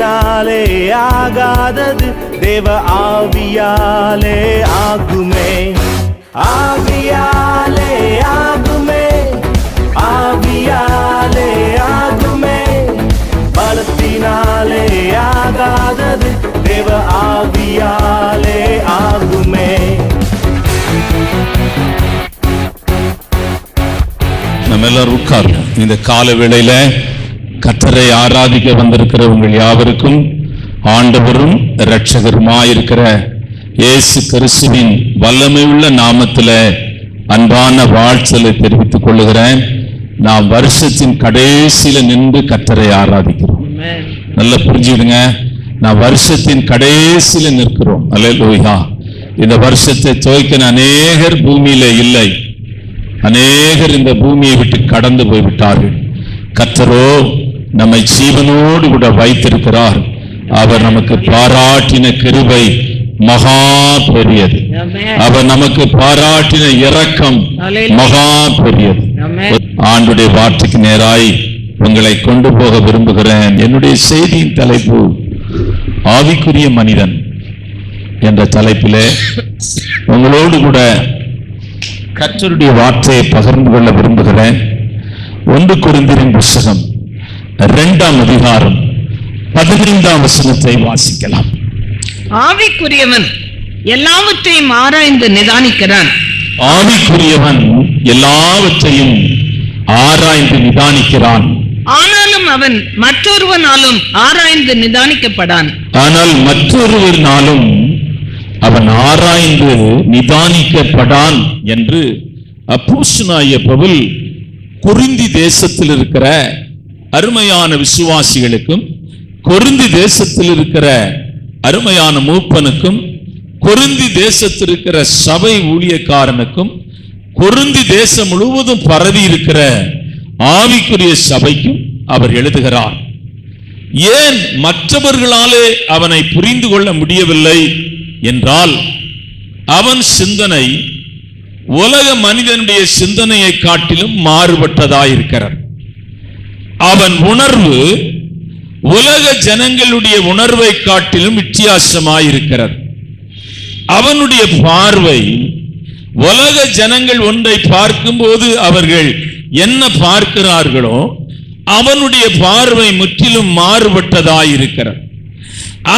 பலத்தினாலே ஆகாதது தேவ ஆவியாலே ஆகுமே. ஆவியாலே ஆகுமே, ஆவியாலே ஆகுமே. பலத்தினாலே ஆகாதது தேவ ஆவியாலே ஆகுமே. நம்ம எல்லாரும் உட்கார்ந்து இந்த கால வேளையில கர்த்தரை ஆராதிக்க வந்திருக்கிற உங்கள் யாவருக்கும் ஆண்டவரும் இரட்சகருமாயிருக்கிற இயேசு கிறிஸ்துவின் வல்லமை உள்ள நாமத்தில் அன்பான வாழ்த்தலை தெரிவித்துக் கொள்ளுகிறேன். நாம் வருஷத்தின் கடைசியில நின்று கர்த்தரை ஆராதிக்கிறோம். நல்லா புரிஞ்சுடுங்க, நான் வருஷத்தின் கடைசியில நிற்கிறோம். அல்லேலூயா. இந்த வருஷத்தை துவக்கின அநேகர் பூமியில இல்லை, அநேகர் இந்த பூமியை விட்டு கடந்து போய்விட்டார்கள். கர்த்தரோ நம்மை ஜீவனோடு கூட வைத்திருக்கிறார். அவர் நமக்கு பாராட்டின கிருபை மகா பெரியது. அவர் நமக்கு பாராட்டின இரக்கம் மகா பெரியது. ஆண்டுடைய வார்த்தைக்கு நேராய் உங்களை கொண்டு போக விரும்புகிறேன். என்னுடைய செய்தியின் தலைப்பு ஆவிக்குரிய மனிதன் என்ற தலைப்பிலே உங்களோடு கூட கர்த்தருடைய வார்த்தையை பகிர்ந்து கொள்ள விரும்புகிறேன். 1 கொரிந்தியரின் புத்தகம் 2ஆம் அதிகாரம் 15ஆம் வசனத்தை வாசிக்கலாம். ஆவிக்குரியவன் எல்லாவற்றையும் ஆராய்ந்து நிதானிக்கிறான். ஆவிக்குரியவன் எல்லாவற்றையும் ஆராய்ந்து நிதானிக்கிறான். ஆனாலும் அவன் மற்றொருவனாலும் ஆராய்ந்து நிதானிக்கப்படான். ஆனால் மற்றொருவனாலும் அவன் ஆராய்ந்து நிதானிக்கப்படான் என்று அப்போஸ்தலனாகிய பவுல் கொரிந்தி தேசத்தில் இருக்கிற அருமையான விசுவாசிகளுக்கும், கொரிந்தி தேசத்தில் இருக்கிற அருமையான மூப்பனுக்கும், கொரிந்தி தேசத்தில் இருக்கிற சபை ஊழியக்காரனுக்கும், கொரிந்தி தேசம் முழுவதும் பரவி இருக்கிற ஆவிக்குரிய சபைக்கும் அவர் எழுதுகிறார். ஏன் மற்றவர்களாலே அவனை புரிந்து கொள்ள முடியவில்லை என்றால், அவன் சிந்தனை உலக மனிதனுடைய சிந்தனையை காட்டிலும் மாறுபட்டதாயிருக்கிறார். அவன் உணர்வு உலக ஜனங்களுடைய உணர்வை காட்டிலும் வித்தியாசமாயிருக்கிறார். அவனுடைய பார்வை உலக ஜனங்கள் ஒன்றை பார்க்கும்போது அவர்கள் என்ன பார்க்கிறார்களோ அவனுடைய பார்வை முற்றிலும் மாறுபட்டதாயிருக்கிறார்.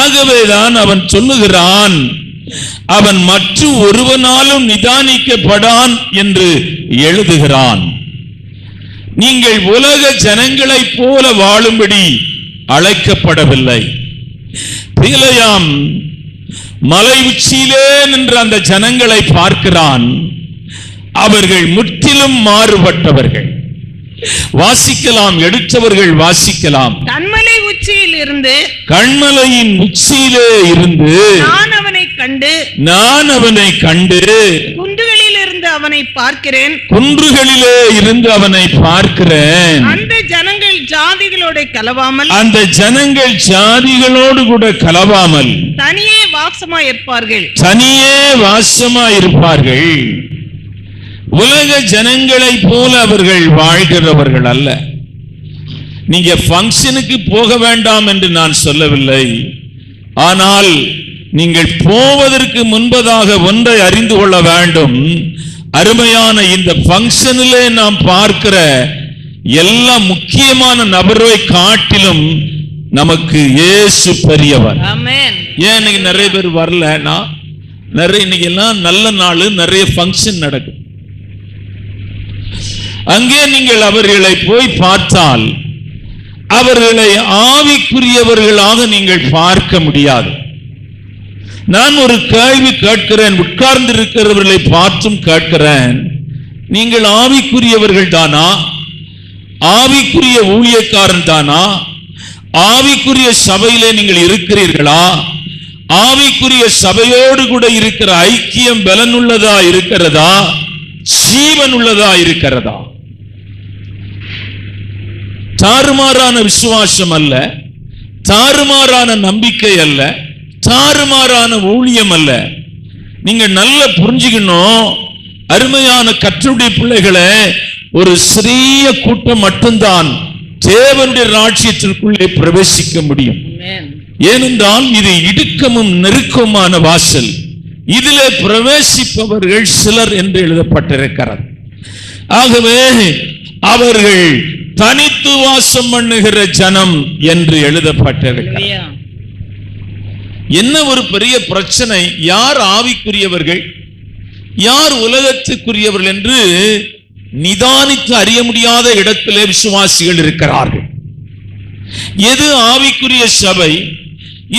ஆகவேதான் அவன் சொல்லுகிறான், அவன் மற்ற ஒருவனாலும் நிதானிக்கப்படான் என்று எழுதுகிறான். நீங்கள் உலக ஜனங்களைப் போல வாழும்படி அழைக்கப்படவில்லை. பிலேயாம் மலை உச்சியிலே நின்ற அந்த ஜனங்களை பார்க்கிறான். அவர்கள் முற்றிலும் மாறுபட்டவர்கள். வாசிக்கலாம், எடுத்தவர்கள் வாசிக்கலாம். கண்மலை உச்சியில் இருந்து, கண்மலையின் உச்சியிலே இருந்து நான் அவனை கண்டு குன்றுகளில் இருந்து அவனை பார்க்கிறேன். குன்றுகளிலே இருந்து அவனை பார்க்கிறேன். அந்த ஜனங்கள் ஜாதிகளோடு கலவாமல், அந்த ஜனங்கள் ஜாதிகளோடு கூட கலவாமல் தனியே வாசமாயிருப்பார்கள். தனியே வாசமாயிருப்பார்கள். உலக ஜனங்களை போல அவர்கள் வாழ்கிறவர்கள் அல்ல. நீங்க ஃபங்க்ஷனுக்கு போக வேண்டாம் என்று நான் சொல்லவில்லை. ஆனால் நீங்கள் போவதற்கு முன்பதாக ஒன்றை அறிந்து கொள்ள வேண்டும். அருமையான இந்த ஃபங்க்ஷனிலே நாம் பார்க்கிற எல்லா முக்கியமான நபரை காட்டிலும் நமக்கு இயேசு பெரியவர். ஆமென். ஏன் இன்னைக்கு நிறைய பேர் வரலன்னா, நிறைய இன்னைக்கு எல்லாம் நல்ல நாள், நிறைய ஃபங்க்ஷன் நடக்கும். அங்கே நீங்கள் அவர்களை போய் பார்த்தால் அவர்களை ஆவிக்குரியவர்களாக நீங்கள் பார்க்க முடியாது. நான் ஒரு கேள்வி கேட்கிறேன், உட்கார்ந்து இருக்கிறவர்களை பார்த்தும் கேட்கிறேன், நீங்கள் ஆவிக்குரியவர்கள் தானா? ஆவிக்குரிய ஊழியக்காரன் தானா? ஆவிக்குரிய சபையிலே நீங்கள் இருக்கிறீர்களா? ஆவிக்குரிய சபையோடு கூட இருக்கிற ஐக்கியம் பலனுள்ளதா இருக்கிறதா? ஜீவன் உள்ளதா இருக்கிறதா? தாறுமாறான விசுவாசம் அல்ல, தாறுமாறான நம்பிக்கை அல்ல, தாறுமாறான ஊழியம் அல்ல. நீங்க நல்லா புரிஞ்சுக்கணும். அருமையான கர்த்தருடைய பிள்ளைகளே, ஒரு சிறிய கூட்டம் மட்டும்தான் தேவனுடைய ராஜ்யத்திற்குள்ளே பிரவேசிக்க முடியும். ஏனென்றால் இது இடுக்கமும் நெருக்கமான வாசல், இதிலே பிரவேசிப்பவர்கள் சிலர் என்று எழுதப்பட்டிருக்கிறது. ஆகவே அவர்கள் தனித்து வாசம் பண்ணுகிற ஜனம் என்று எழுதப்பட்டிருக்கிறது. என்ன ஒரு பெரிய பிரச்சனை, யார் ஆவிக்குரியவர்கள் யார் உலகத்துக்குரியவர்கள் என்று நிதானித்து அறிய முடியாத இடத்திலே விசுவாசிகள் இருக்கிறார்கள். எது ஆவிக்குரிய சபை,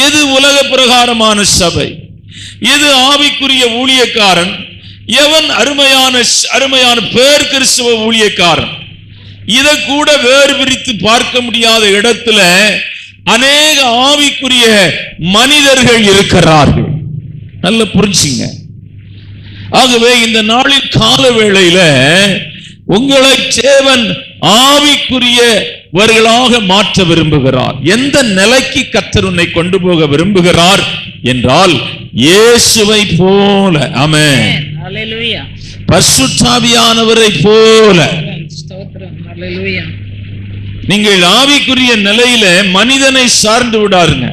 எது உலக பிரகாரமான சபை, எது ஆவிக்குரிய ஊழியக்காரன், எவன் அருமையான பேர் கிறிஸ்துவ ஊழியக்காரன், இதை கூட வேறு பிரித்து பார்க்க முடியாத இடத்துல அநேக ஆவிக்குரிய மனிதர்கள் இருக்கிறார்கள். நல்ல புரிஞ்சுங்க. ஆகவே இந்த நாளின் கால வேளையில உங்களை தேவன் ஆவிக்குரியவர்களாக மாற்ற விரும்புகிறார். எந்த நிலைக்கு கர்த்தர் உன்னை கொண்டு போக விரும்புகிறார் என்றால் இயேசுவை போல, ஆமென், ஹல்லேலூயா, பரிசுத்த ஆவியானவரை போல. ஸ்தோத்திரம், ஹல்லேலூயா. நீங்கள் ஆவிக்குரிய நிலையில மனிதனை சார்ந்து விடாருங்க.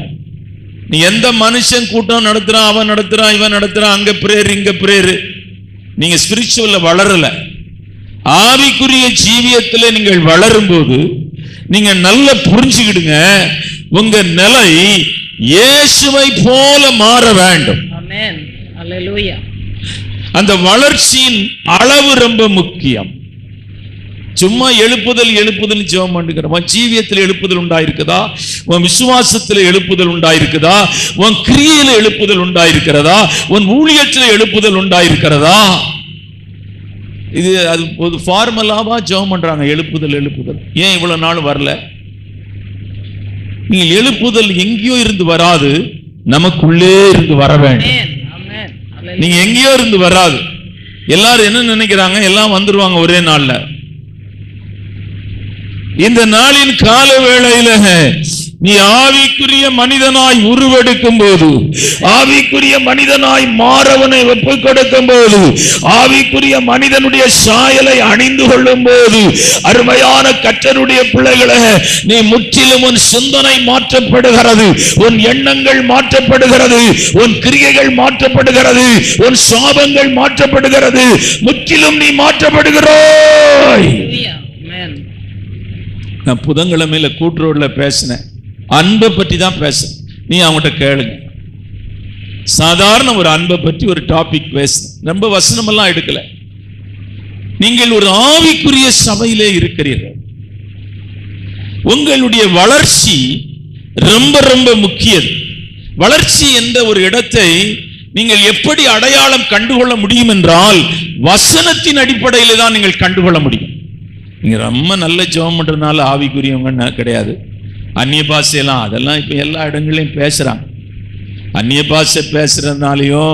நீ எந்த மனுஷன் கூட்டம் நடத்துறான், அவன் நடத்துறான், இவன் நடத்துறான், அங்க பிரேயர் இங்க பிரேயர், நீங்க ஸ்பிரிச்சுவல்ல வளரல. ஆவிக்குரிய ஜீவியத்துல நீங்கள் வளரும் போது நீங்க நல்லா புரிஞ்சுக்கிடுங்க, உங்க நிலை இயேசுவை போல மாற வேண்டும். ஆமென், ஹல்லேலூயா. அந்த வளர்ச்சியின் அளவு ரொம்ப முக்கியம். சும்மா எழுப்புதல் ஜெபம் பண்ணுகிறோம். உன் ஜீவியத்தில் எழுப்புதல் உண்டாயிருக்குதா, உன் விசுவாசத்தில் எழுப்புதல் உண்டாயிருக்குதா, உன் கிரியையில எழுப்புதல் உண்டாயிருக்கிறதா, உன் ஊழியத்தில் எழுப்புதல் உண்டாயிருக்கிறதா? இது அது ஒரு ஃபார்மலாவா ஜெபம் பண்றாங்க, எழுப்புதல். ஏன் இவ்வளவு நாள் வரல? நீங்க எழுப்புதல் எங்கேயோ இருந்து வராது, நமக்குள்ளே இருந்து வர வேண்டும். நீங்க எங்கேயோ இருந்து வராது. எல்லாரும் என்ன நினைக்கிறாங்க, எல்லாம் வந்துருவாங்க ஒரே நாள்ல. இந்த நாளின் கால வேளையில நீ ஆவிக்குரிய மனிதனாய் உருவெடுக்கும் போது, ஆவிக்குரிய மனிதனாய் மாறவனை ஒப்புக் கொடுக்கும் போது, ஆவிக்குரிய மனிதனுடைய சாயலை அணிந்து கொள்ளும் போது, அருமையான கர்த்தருடைய பிள்ளைகளை, நீ முற்றிலும் உன் சிந்தனை மாற்றப்படுகிறது, உன் எண்ணங்கள் மாற்றப்படுகிறது, உன் கிரியைகள் மாற்றப்படுகிறது, உன் சாபங்கள் மாற்றப்படுகிறது, முற்றிலும் நீ மாற்றப்படுகிறாய். நான் புதன்கிழமையில கூட்டுரோட்ல பேசினேன், அன்பை பற்றி தான் பேசுறேன். நீ அவங்ககிட்ட கேளுங்க. சாதாரண ஒரு அன்பை பற்றி ஒரு டாபிக் பேசுறேன், ரொம்ப வசனமெல்லாம் எடுக்கல. நீங்கள் ஒரு ஆவிக்குரிய சபையிலே இருக்கிறீர்கள். உங்களுடைய வளர்ச்சி ரொம்ப ரொம்ப முக்கியம். வளர்ச்சி என்ற ஒரு இடத்தை நீங்கள் எப்படி அடையாளம் கண்டுகொள்ள முடியும் என்றால், வசனத்தின் அடிப்படையில தான் நீங்கள் கண்டுகொள்ள முடியும். நீங்க ரொம்ப நல்ல ஜெபம் பண்றதுனால ஆவிக்குரியவங்க கிடையாது. அந்நிய பாஷையெல்லாம் அதெல்லாம் இப்ப எல்லா இடங்களையும் பேசுறாங்க. அந்நிய பாஷை பேசுறதுனாலயோ,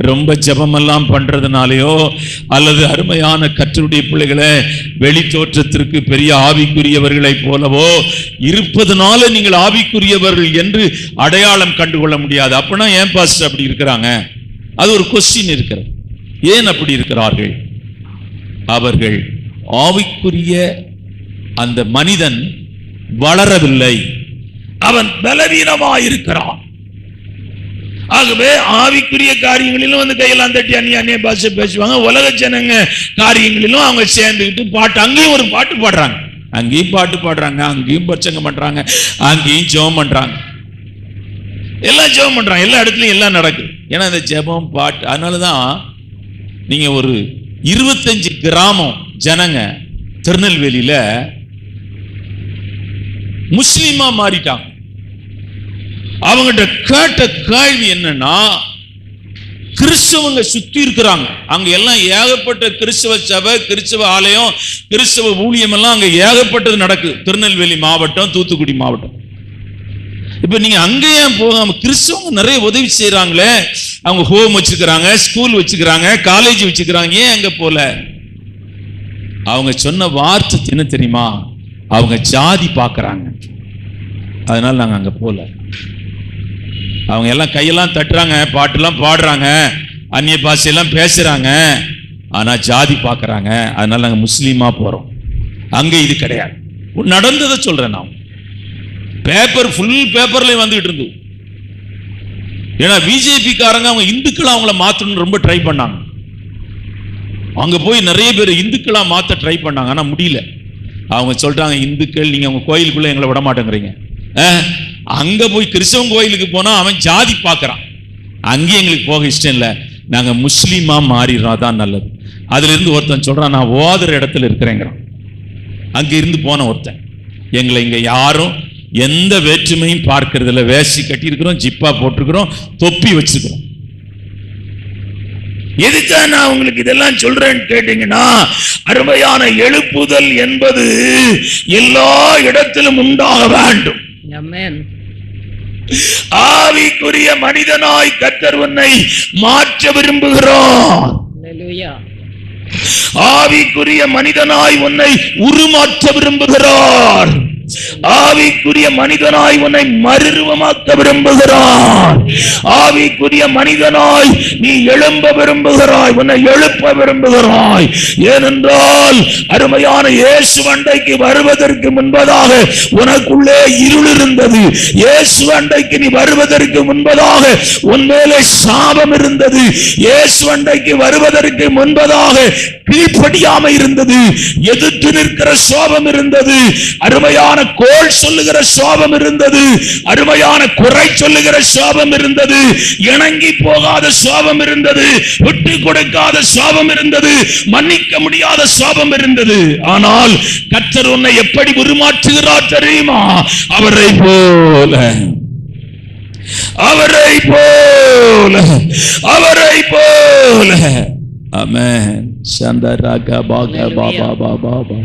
ரொம்ப ஜெபமெல்லாம் பண்றதுனாலயோ, அல்லது அருமையான கர்த்தருடைய பிள்ளைகளை வெளி தோற்றத்திற்கு பெரிய ஆவிக்குரியவர்களை போலவோ இருப்பதனால நீங்கள் ஆவிக்குரியவர்கள் என்று அடையாளம் கண்டுகொள்ள முடியாது. அப்படின்னா ஏன் பாஸ்டர் அப்படி இருக்கிறாங்க? அது ஒரு கொஸ்டின் இருக்கிறது. ஏன் அப்படி இருக்கிறார்கள்? அவர்கள் ஆவிக்குரிய அந்த மனிதன் வளரவில்லை, அவன் பலவீனமாயிருக்கிறான். ஆகவே ஆவிக்குரிய காரியங்களிலும் வந்து கையெல்லாம் தட்டி அந்நிய பாஷை பேசுவாங்க. உலக ஜனங்க காரியங்களிலும் அவங்க சேர்ந்துக்கிட்டு பாட்டு, அங்கேயும் ஒரு பாட்டு பாடுறாங்க, அங்கேயும் பாட்டு பாடுறாங்க, அங்கேயும் பிரசங்கம் பண்றாங்க, அங்கேயும் ஜெபம் பண்றாங்க, எல்லாம் ஜெபம் பண்றாங்க, எல்லா இடத்துலயும் எல்லாம் நடக்குது. ஏன்னா இந்த ஜெபம் பாட்டு. அதனாலதான் நீங்க ஒரு 25 கிராமம் ஜனங்க திருநெல்வேலியில முஸ்லிமா மாறிட்டாங்க. அவங்ககிட்ட கேட்ட கேள்வி என்னன்னா, கிறிஸ்தவங்க சுத்தி இருக்கிறாங்க, அங்க எல்லாம் ஏகப்பட்ட கிறிஸ்தவ சபை, கிறிஸ்தவ ஆலயம், கிறிஸ்தவ ஊழியம் எல்லாம் அங்க ஏகப்பட்டது நடக்குது. திருநெல்வேலி மாவட்டம், தூத்துக்குடி மாவட்டம். இப்ப நீங்க அங்கேயே போகாம, கிறிஸ்தவங்க நிறைய உதவி செய்யறாங்களே, அவங்க ஹோம் வச்சுக்கிறாங்க, ஸ்கூல் வச்சுக்கிறாங்க, காலேஜ் வச்சுக்கிறாங்க, ஏன் அங்க போல? அவங்க சொன்ன வார்த்தை என்ன தெரியுமா? அவங்க ஜாதி பார்க்கறாங்க, அதனால நாங்க அங்க போல. அவங்க எல்லாம் கையெல்லாம் தட்டுறாங்க, பாட்டெல்லாம் பாடுறாங்க, அந்நிய பாஷையெல்லாம் பேசுறாங்க, ஆனா ஜாதி பார்க்கறாங்க, அதனால நாங்க முஸ்லீமா போறோம். அங்க இது கிடையாது. நடந்ததை சொல்றேன் நான். பேப்பர் ஃபுல் பேப்பர்லயும் வந்துகிட்டு இருந்து. ஏன்னா பிஜேபி காரங்க அவங்க இந்துக்களா அவங்கள மாத்தணும்னு ரொம்ப ட்ரை பண்ணாங்க. அங்க போய் நிறைய பேர் இந்துக்களா மாத்த ட்ரை பண்ணாங்க, ஆனா முடியல. அவங்க சொல்றாங்க, இந்துக்கள் நீங்க அவங்க கோயிலுக்குள்ள எங்களை விட மாட்டேங்கிறீங்க. அங்க போய் கிறிஸ்தவன் கோயிலுக்கு போனா அவன் ஜாதி பார்க்கறான், அங்கேயும் எங்களுக்கு போக இஷ்டம் இல்லை, நாங்க முஸ்லீமா மாறிடுறோம், தான் நல்லது. அதுல இருந்து ஒருத்தன் சொல்றான், நான் ஓதுற இடத்துல இருக்கிறேங்கிறான். அங்க இருந்து போன ஒருத்தன், எங்களை இங்க யாரும் எந்த வேற்றுமையும் பார்க்கறது இல்லை, வேஷ்டி கட்டி இருக்கிறோம், ஜிப்பா போட்டிருக்கிறோம், தொப்பி வச்சிருக்கிறோம். எதுக்காக நான் உங்களுக்கு இதெல்லாம் சொல்றேன்னு கேட்டீங்கன்னா, அருமையான எழுப்புதல் என்பது எல்லா இடத்திலும் உண்டாக வேண்டும். ஆவிக்குரிய மனிதனாய் கர்த்தர் உன்னை மாற்ற விரும்புகிறார். ஆவிக்குரிய மனிதனாய் உன்னை உருமாற்ற விரும்புகிறார். ஆவிக்குரிய மனிதனாய் உன்னை மறுரூபமாக்க விரும்புகிறார். ஆவிக்குரிய மனிதனாய் நீ எழும்ப விரும்புகிறாய், உன்னை எழுப்ப விரும்புகிறாய். ஏனென்றால் அருமையான இயேசு அண்டைக்கு வருவதற்கு முன்பதாக உனக்குள்ளே இருள் இருந்தது. இயேசு அண்டைக்கு நீ வருவதற்கு முன்பதாக உன் மேலே சாபம் இருந்தது. இயேசு அண்டைக்கு வருவதற்கு முன்பதாக கீழ்ப்படியாம இருந்தது, எதிர்த்து நிற்கிற சோபம் இருந்தது, அருமையான கோள் சொல்லுகிற சோபம் இருந்தது, அருமையான குறை சொல்லுகிற சோபம் இருந்தது, இணங்கி போகாத சோபம் இருந்தது, விட்டு கொடுக்காத சோபம் இருந்தது, மன்னிக்க முடியாத சோபம் இருந்தது. ஆனால் கர்த்தர் உன்னை எப்படி உருமாற்றுகிறார் தெரியுமா? அவரை போல, அவரை போல, அவரை போல. ஆமென். சந்தரக பாக பாபா பாபா பாபா.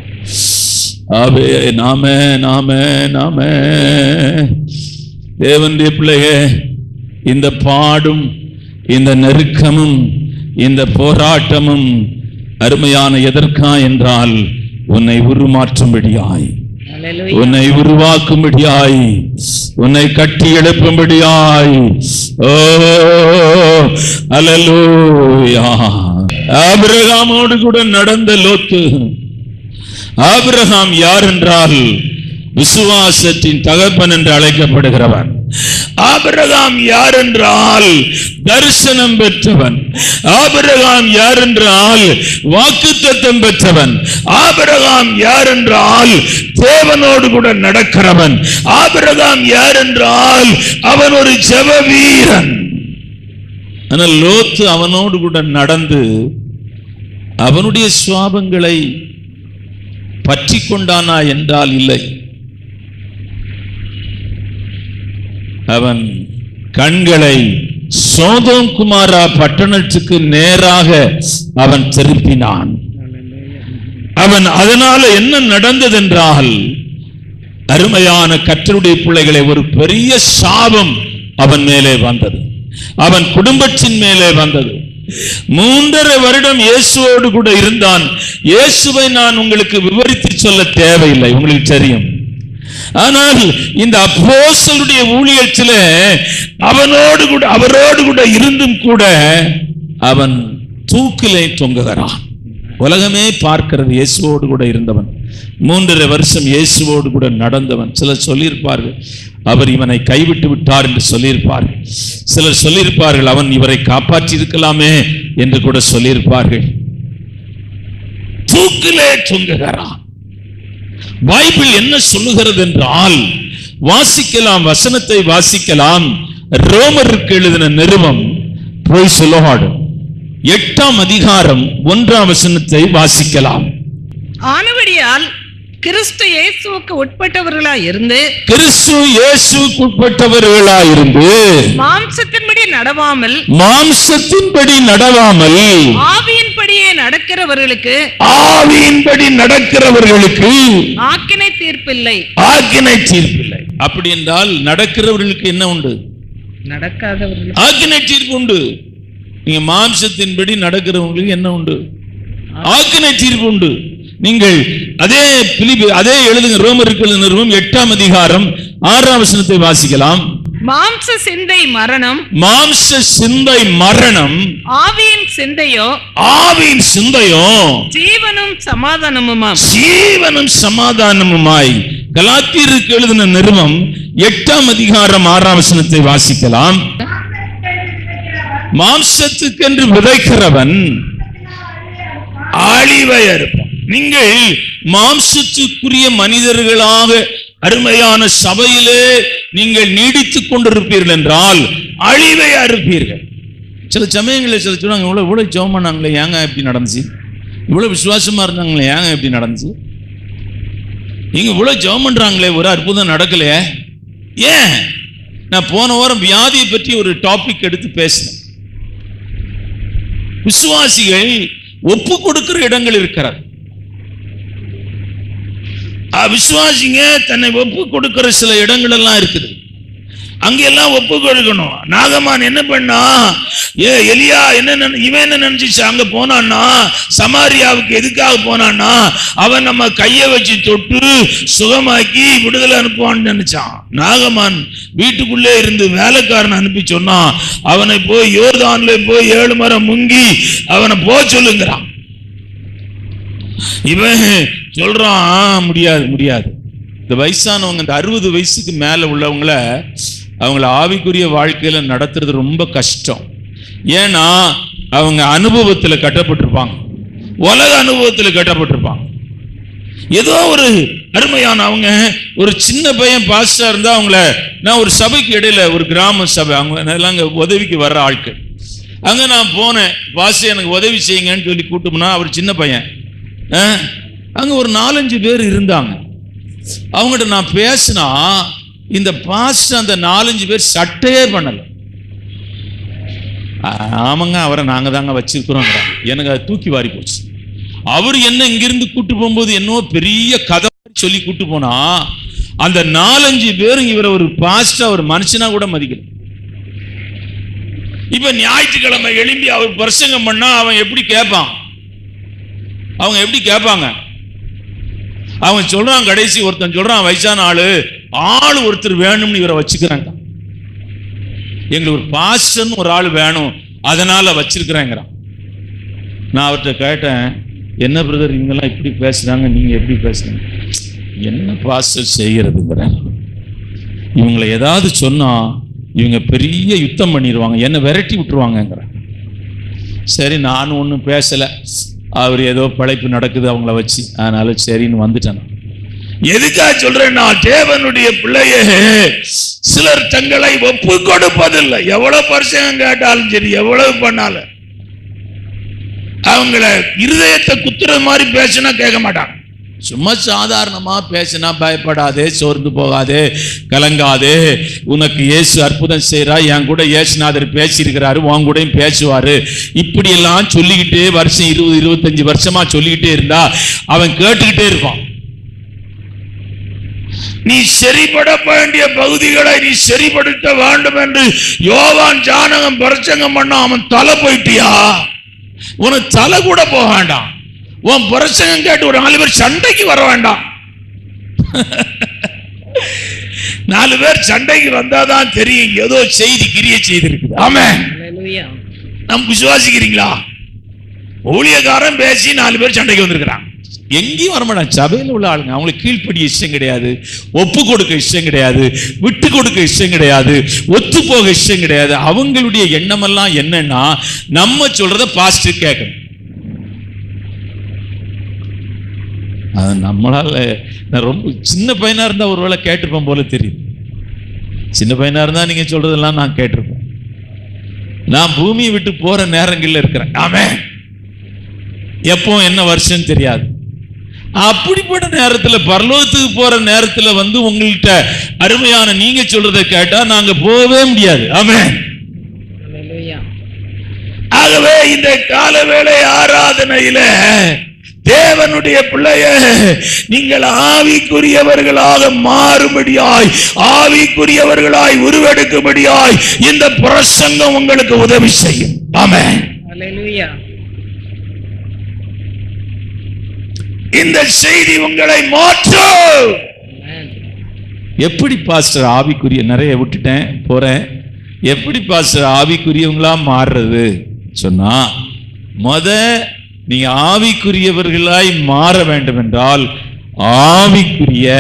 ஆவே நாமே நாமே நாமே. தேவனுடைய பிள்ளையே, இந்த பாடும், இந்த நெருக்கமும், இந்த போராட்டமும் அருமையான எதற்கா என்றால் உன்னை உருமாற்றும்படியாய், உன்னை உருவாக்கும்படியாய், உன்னை கட்டி எழுப்பும்படியாய். ஓ அல்லேலூயா. ஆபிரகாமோடு கூட நடந்த லோத்து. ஆபிரகாம் யார் என்றால் விசுவாசத்தின் தகப்பன் என்று அழைக்கப்படுகிறவன். ஆபிரகாம் யார் என்றால் தரிசனம் பெற்றவன். ஆபிரகாம் யார் என்றால் வாக்குத்தத்தம் பெற்றவன். ஆபிரகாம் யார் என்றால் தேவனோடு கூட நடக்கிறவன். ஆபிரகாம் யார் என்றால் அவன் ஒரு ஜெப வீரன். ஆனால் லோத்து அவனோடு கூட நடந்து அவனுடைய சுவாபங்களை பற்றி கொண்டானா என்றால் இல்லை. அவன் கண்களை சோதோம் குமாரா பட்டணத்துக்கு நேராக அவன் திருப்பினான். அவன் அதனால என்ன நடந்தது என்றால், அருமையான கர்த்தருடைய பிள்ளைகளை, ஒரு பெரிய சாபம் அவன் மேலே வந்தது, அவன் குடும்பத்தின் மேலே வந்தது. 3.5 வருடம் இயேசுவோடு கூட இருந்தான். இயேசுவை நான் உங்களுக்கு விவரித்து சொல்ல தேவையில்லை, உங்களுக்கு தெரியும். ஆனால் இந்த அப்போஸ்தலருடைய ஊழியத்திலே அவரோடு கூட இருந்தும் கூட அவன் தூக்கிலே தொங்குகிறான். உலகமே பார்க்கிறது, இயேசுவோடு கூட இருந்தவன், 3.5 வருஷம் இயேசுவோடு கூட நடந்தவன். சிலர் சொல்லியிருப்பார்கள், அவர் இவனை கைவிட்டு விட்டார் என்று சொல்லியிருப்பார்கள். சிலர் சொல்லியிருப்பார்கள், அவன் இவரை காப்பாற்றி இருக்கலாமே என்று கூட சொல்லியிருப்பார்கள். தூக்கிலே தொங்குகிறான். பைபிள் என்ன சொல்லுகிறது என்றால், வாசிக்கலாம், வசனத்தை வாசிக்கலாம். ரோமருக்கு எழுதின நிருபம் 8ஆம் அதிகாரம் 1ஆம் வசனத்தை வாசிக்கலாம். ஆனபடியால் கிறிஸ்து இயேசுவுக்கு உட்பட்டவர்களாய் இருந்து, கிறிஸ்து இயேசுவுக்கு உட்பட்டவர்களாய் இருந்து மாம்சத்தின்படி நடவாமல், மாம்சத்தின்படி நடவாமல் ஆவியின்படியே நடக்கிறவர்களுக்கு, ஆவியின்படி நடக்கிறவர்களுக்கு ஆக்கினை தீர்ப்பில்லை, ஆக்கினை தீர்ப்பில்லை. அப்படி என்றால் நடக்கிறவர்களுக்கு என்ன உண்டு? நடக்காதவர்களுக்கு ஆக்கினை தீர்ப்பு உண்டு. நீங்க மாம்சத்தின்படி நடக்கிறவங்களுக்கு என்ன உண்டு? ஆக்கினை தீர்ப்பு உண்டு. நீங்கள் அதே எழுதுங்க, ரோமருக்கு எழுதின நிருபம் 8ஆம் அதிகாரம் 6ஆம் வசனத்தை வாசிக்கலாம். மாம்ச சிந்தை மரணம், மாம்ச சிந்தை மரணம், ஆவியின் சிந்தையோ, ஆவியின் சிந்தையோ ஜீவனும் சமாதானமுமாம், ஜீவனும் சமாதானமுமாய். கலாத்தியருக்கு எழுதின நிருபம் 8ஆம் அதிகாரம் 6ஆம் வசனத்தை வாசிக்கலாம். மாம்சத்துக்கென்று விதைக்கிறவன் அழிவை அறுப்பான். நீங்கள் மாம்சத்துக்குரிய மனிதர்களாக அருமையான சபையிலே நீங்கள் நீடித்துக் கொண்டிருப்பீர்கள் என்றால் அழிவை அறுப்பீர்கள். சில சமயங்களில் சில சொல்லுவாங்க, இவ்வளவு ஜெபம் பண்ணாங்களே ஏங்க இப்படி நடந்துச்சு, இவ்வளவு விசுவாசமா இருந்தாங்களே ஏங்க இப்படி நடந்துச்சு, நீங்க இவ்வளவு ஜெபம் பண்றாங்களே ஒரு அற்புதம் நடக்கலையே ஏன்? நான் போன வாரம் வியாதியை பற்றி ஒரு டாபிக் எடுத்து பேசினேன். விசுவாசிகள் ஒப்பு கொடுக்கிற இடங்கள் இருக்கிறார். விசுவாசிங்க தன்னை ஒப்பு கொடுக்கிற சில இடங்கள் எல்லாம் இருக்குது. அங்கெல்லாம் ஒப்பு கொடுக்கணும். நாகமான் என்ன பண்ணா, எலியா இவன் என்ன நினைச்சு அங்க போனான்னா, சமாரியாவுக்கு எதுக்காக போனான்னா, அவன் நம்ம கையை வச்சு தொட்டு சுகமாக்கி விடுதலை அனுப்புவான்னு நினைச்சான். நாகமான் வீட்டுக்குள்ளே இருந்து வேலைக்காரன் அனுப்பி சொன்னான், அவனை போய் யோர்தான்ல போய் 7 மரம் முங்கி அவனை போக சொல்லுங்கிறான். இவன் சொல்றான், முடியாது முடியாது. இந்த வயசானவங்க, இந்த 60 வயசுக்கு மேல உள்ளவங்கள அவங்கள ஆவிக்குரிய வாழ்க்கையில நடத்துறது ரொம்ப கஷ்டம். ஏன்னா அவங்க அனுபவத்தில் கட்டப்பட்டிருப்பாங்க, உலக அனுபவத்தில் கட்டப்பட்டிருப்பாங்க. ஏதோ ஒரு அருமையான அவங்க ஒரு சின்ன பையன் பாஸ்டா இருந்தா அவங்கள நான் ஒரு சபைக்கு இடையில, ஒரு கிராம சபை, அவங்க எல்லாம் அங்க உதவிக்கு வர்ற ஆட்கள். அங்க நான் போனேன், பாஸ்டர் எனக்கு உதவி செய்யுங்கன்னு சொல்லி கூட்டோம்னா, அவர் சின்ன பையன், அங்க ஒரு 4-5 பேர் இருந்தாங்க. அவங்ககிட்ட நான் பேசினா, இந்த பாஸ்டர் அந்த 4-5 பேர் சட்டையே பண்ணல. ஆமாங்க, அவரை நாங்க தாங்க வச்சிருக்கிறோம். எனக்கு அதை தூக்கி வாரி போச்சு. அவர் என்ன இங்கிருந்து கூட்டு போகும்போது என்னவோ பெரிய கதை சொல்லி கூட்டு போனா, அந்த 4-5 பேரும் இவரை ஒரு பாஸ்டர், ஒரு மனுஷனா கூட மதிக்கல. இப்ப ஞாயிற்றுக்கிழமை எழும்பி அவர் பிரசங்கம் பண்ணா அவன் எப்படி கேட்பான்? அவங்க எப்படி கேட்பாங்க? அவங்க சொல்றான், கடைசி ஒருத்தன் சொல்றான், வயசான ஆளு ஒருத்தர் வேணும்னு இவரை வச்சுக்கிறாங்க. எங்களுக்கு ஒரு பாஸ்டர்னு ஒரு ஆள் வேணும், அதனால வச்சிருக்கிறேங்கிறான். நான் அவர்கிட்ட கேட்டேன், என்ன பிரதர் இவங்கெல்லாம் இப்படி பேசுறாங்க, நீங்க எப்படி பேசுறீங்க? என்ன பாஸ்டர் செய்யறதுங்கிறேன். இவங்களை ஏதாவது சொன்னா இவங்க பெரிய யுத்தம் பண்ணிடுவாங்க, என்ன விரட்டி விட்டுருவாங்கங்கிற. சரி, நானும் ஒன்றும் பேசலை. அவர் ஏதோ பழைப்பு நடக்குது அவங்கள வச்சு, அதனால சரின்னு வந்துட்டேன். எதுக்காக சொல்றேன்னா, தேவனுடைய பிள்ளையே சிலர் தங்களை ஒப்பு கொடுப்பதில்லை. எவ்வளவு பரிசங்கம் கேட்டாலும் சரி, எவ்வளவு பண்ணாலும் அவங்கள இருதயத்தை குத்துற மாதிரி பேசினா கேட்க மாட்டாங்க. சும்மா சாதாரணமா பேசினா, பயப்படாதே, சோர்ந்து போகாதே, கலங்காதே, உனக்கு இயேசு அற்புதம் செய்யறா, என் கூட இயேசுநாதர் பேசியிருக்கிறாரு, உன் கூடயும் பேசுவாரு, இப்படி எல்லாம் சொல்லிக்கிட்டே வருஷம் 20-25 வருஷமா சொல்லிக்கிட்டே இருந்தா அவன் கேட்டுக்கிட்டே இருப்பான். நீ சரிபட வேண்டிய பகுதிகளை நீ சரிபடுத்த வேண்டும் என்று யோவான் ஜானகம் பிரசங்கம் பண்ண, அவன் தலை போயிட்டியா? உனக்கு தலை கூட போக வேண்டாம். உன் பிரசங்கம் கேட்டு ஒரு 4 பேர் சண்டைக்கு வர வேண்டாம். 4 பேர் சண்டைக்கு வந்தாதான் தெரியும் ஏதோ செய்தி கிரிய செய்திருக்கு. ஆமென். நம் விசுவாசிக்கிறீங்களா? ஊழியக்காரன் பேசி 4 பேர் சண்டைக்கு வந்திருக்கிறான். எங்கேயும் வரமாட்டான். சபையில் உள்ள ஆளுங்க அவங்களுக்கு கீழ்ப்படிய இஷ்டம் கிடையாது, ஒப்பு கொடுக்க இஷ்டம் கிடையாது, விட்டு கொடுக்க இஷ்டம் கிடையாது, ஒத்து போக இஷ்டம் கிடையாது. அவங்களுடைய எண்ணமெல்லாம் என்னன்னா, நம்ம சொல்றத பாஸ்டர் கேட்கணும். அது நம்மளால, நான் ரொம்ப சின்ன பையனா இருந்தா ஒருவேளை கேட்டிருப்பேன் போல தெரியுது. சின்ன பையனா இருந்தா நீங்க சொல்றதெல்லாம் நான் கேட்டிருப்பேன். நான் பூமியை விட்டு போற நேரங்கள்ல இருக்கிறேன். ஆமென். எப்போ என்ன வருஷம் தெரியாது. அப்படிப்பட்ட நேரத்துல, பரலோகத்துக்கு போற நேரத்துல உங்கள்கிட்ட அருமையான நீங்க சொல்றதை கேட்டா நாங்க போகவே முடியாது. ஆமென். ஆகவே இந்த காலவேளை ஆராதனையில தேவனுடைய பிள்ளையே, நீங்கள் ஆவிக்குரியவர்களாக மாறும்படியாய், ஆவிக்குரியவர்களாய் உருவெடுக்கும்படியாய் இந்த பிரசங்கம் உங்களுக்கு உதவி செய்யும். ஆமென். அல்லேலூயா. இந்த செய்தி உங்களை மாற்றும். எப்படி பாஸ்டர் ஆவிக்குரிய, நிறைய விட்டுட்டேன் போறேன், எப்படி பாஸ்டர் ஆவிக்குரியவங்களா மாறுறது சொன்னா, நீங்க ஆவிக்குரியவர்களாய் மாற வேண்டும் என்றால் ஆவிக்குரிய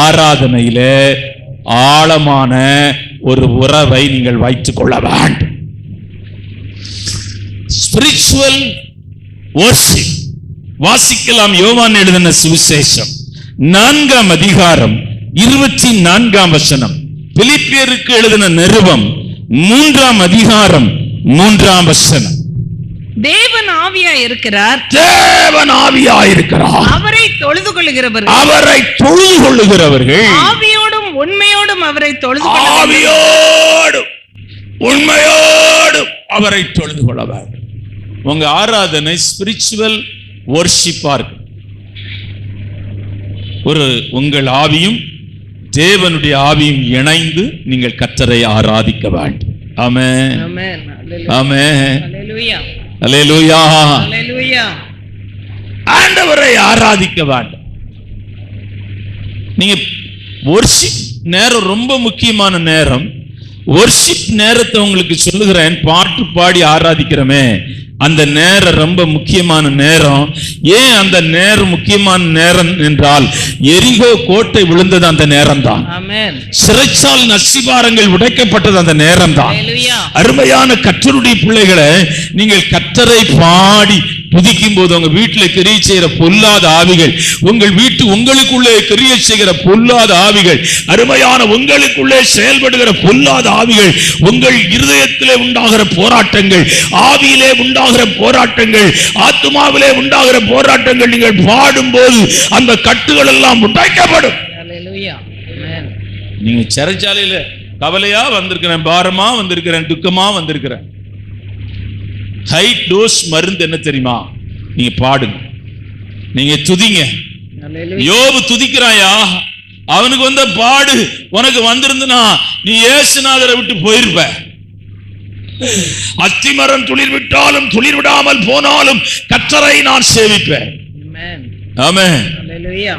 ஆராதனையில ஆழமான ஒரு உறவை நீங்கள் வைத்துக் கொள்ள வேண்டும். ஸ்பிரிச்சுவல் வொர்ஷிப் வாசிக்கலாம். யோவான் எழுதின சுவிசேஷம் 4ஆம் அதிகாரம் 24ஆம் வசனம். பிலிப்பியருக்கு எழுதின நிருபம் 3ஆம் அதிகாரம் 3ஆம் வசனம். தேவன் ஆவியாய் இருக்கிறார், தேவன் ஆவியாய் இருக்கிறார். அவரை தொழுது கொள்ளுகிறவர்கள், அவரை தொழுது கொள்ளுகிறவர்கள் ஆவியோடும் உண்மையோடும் அவரை தொழுது ஆவியோடும் உண்மையோடும் அவரை தொழுது கொள்ள வேண்டும். உங்க ஆராதனை ஸ்பிரிச்சுவல் வொர்ஷிப்பா இருக்கு. உங்கள் ஆவியும் தேவனுடைய ஆவியும் இணைந்து நீங்கள் கர்த்தரை ஆராதிக்க வேண்டும். ஆமென், ஆமென், ஆமென், அல்லேலூயா, அல்லேலூயா, அல்லேலூயா. ஆண்டவரை ஆராதிக்க வேண்டும். நீங்க வொர்ஷிப் நேரம் ரொம்ப முக்கியமான நேரம். வொர்ஷிப் நேரத்தை உங்களுக்கு சொல்லுகிறேன். பாட்டு பாடி ஆராதிக்கிறோமே, அந்த நேரம் ரொம்ப முக்கியமான நேரம். ஏன் அந்த நேரம் முக்கியமான நேரம் என்றால், எரிகோ கோட்டை விழுந்தது அந்த நேரம் தான். ஆமென். சிறைச்சால் நசிபாரங்கள் உடைக்கப்பட்டது அந்த நேரம் தான். அல்லேலூயா. அருமையான கர்த்தருடைய பிள்ளைகளை, நீங்கள் கர்த்தரை பாடி துதிக்கும் போது உங்க வீட்டில் கிரியை செய்கிற பொல்லாத ஆவிகள், உங்களுக்குள்ளே கிரியை செய்கிற பொல்லாத ஆவிகள், அருமையான உங்களுக்குள்ளே செயல்படுகிற பொல்லாத ஆவிகள், உங்கள் இருதயத்திலே உண்டாகிற போராட்டங்கள், ஆவியிலே உண்டாகிற போராட்டங்கள், ஆத்துமாவிலே உண்டாகிற போராட்டங்கள், நீங்கள் பாடும்போது அந்த கட்டுகள் எல்லாம் உடைக்கப்படும். அல்லேலூயா. ஆமென். நீங்க சிறைச்சாலையில கவலையா வந்திருக்கிறேன், பாரமா வந்திருக்கிறேன், துக்கமா வந்திருக்கிறேன். ஹை டோஸ் மருந்து என்ன தெரியுமா? நீங்க பாடுங்க, நீங்க துதிங்க. அல்லேலூயா. யோபு துதிக்கிறாயா, அவனுக்கு வந்த பாடு உனக்கு வந்திருந்தனா நீ இயேசுநாதரை விட்டு போயிருப்ப. அத்திமரம் துளிர் விட்டாலும் துளிர் விடாமல் போனாலும் கர்த்தரை நான் சேவிப்பேன். ஆமென், ஆமென். அல்லேலூயா.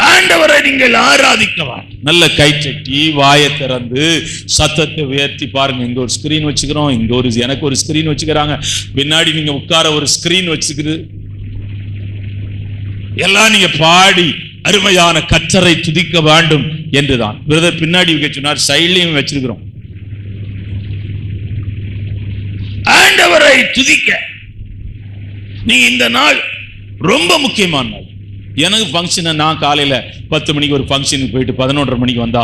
ஆண்டவரை நீங்கள் ஆராதிக்கலாம். நல்ல கைச்சட்டி வாயை திறந்து சத்தத்தை உயர்த்தி பாருங்க. இங்க ஒரு ஸ்கிரீன் வச்சுக்கிறோம், இங்க எனக்கு ஒரு ஸ்கிரீன் வச்சுக்கிறாங்க, பின்னாடி நீங்க உட்கார ஒரு ஸ்கிரீன் வச்சுக்குது. எல்லாம் நீங்க பாடி அருமையான கர்த்தரை துதிக்க வேண்டும் என்றுதான். பிரதர் பின்னாடி வைக்க சொன்னார், சைட்லயும் வச்சிருக்கிறோம். ஆண்டவரை துதிக்க நீங்க இந்த நாள் ரொம்ப முக்கியமான நாள். எனக்கு ஃபங்க்ஷனை நான் காலையில் 10 மணிக்கு ஒரு ஃபங்க்ஷனுக்கு போயிட்டு 11:30 மணிக்கு வந்தா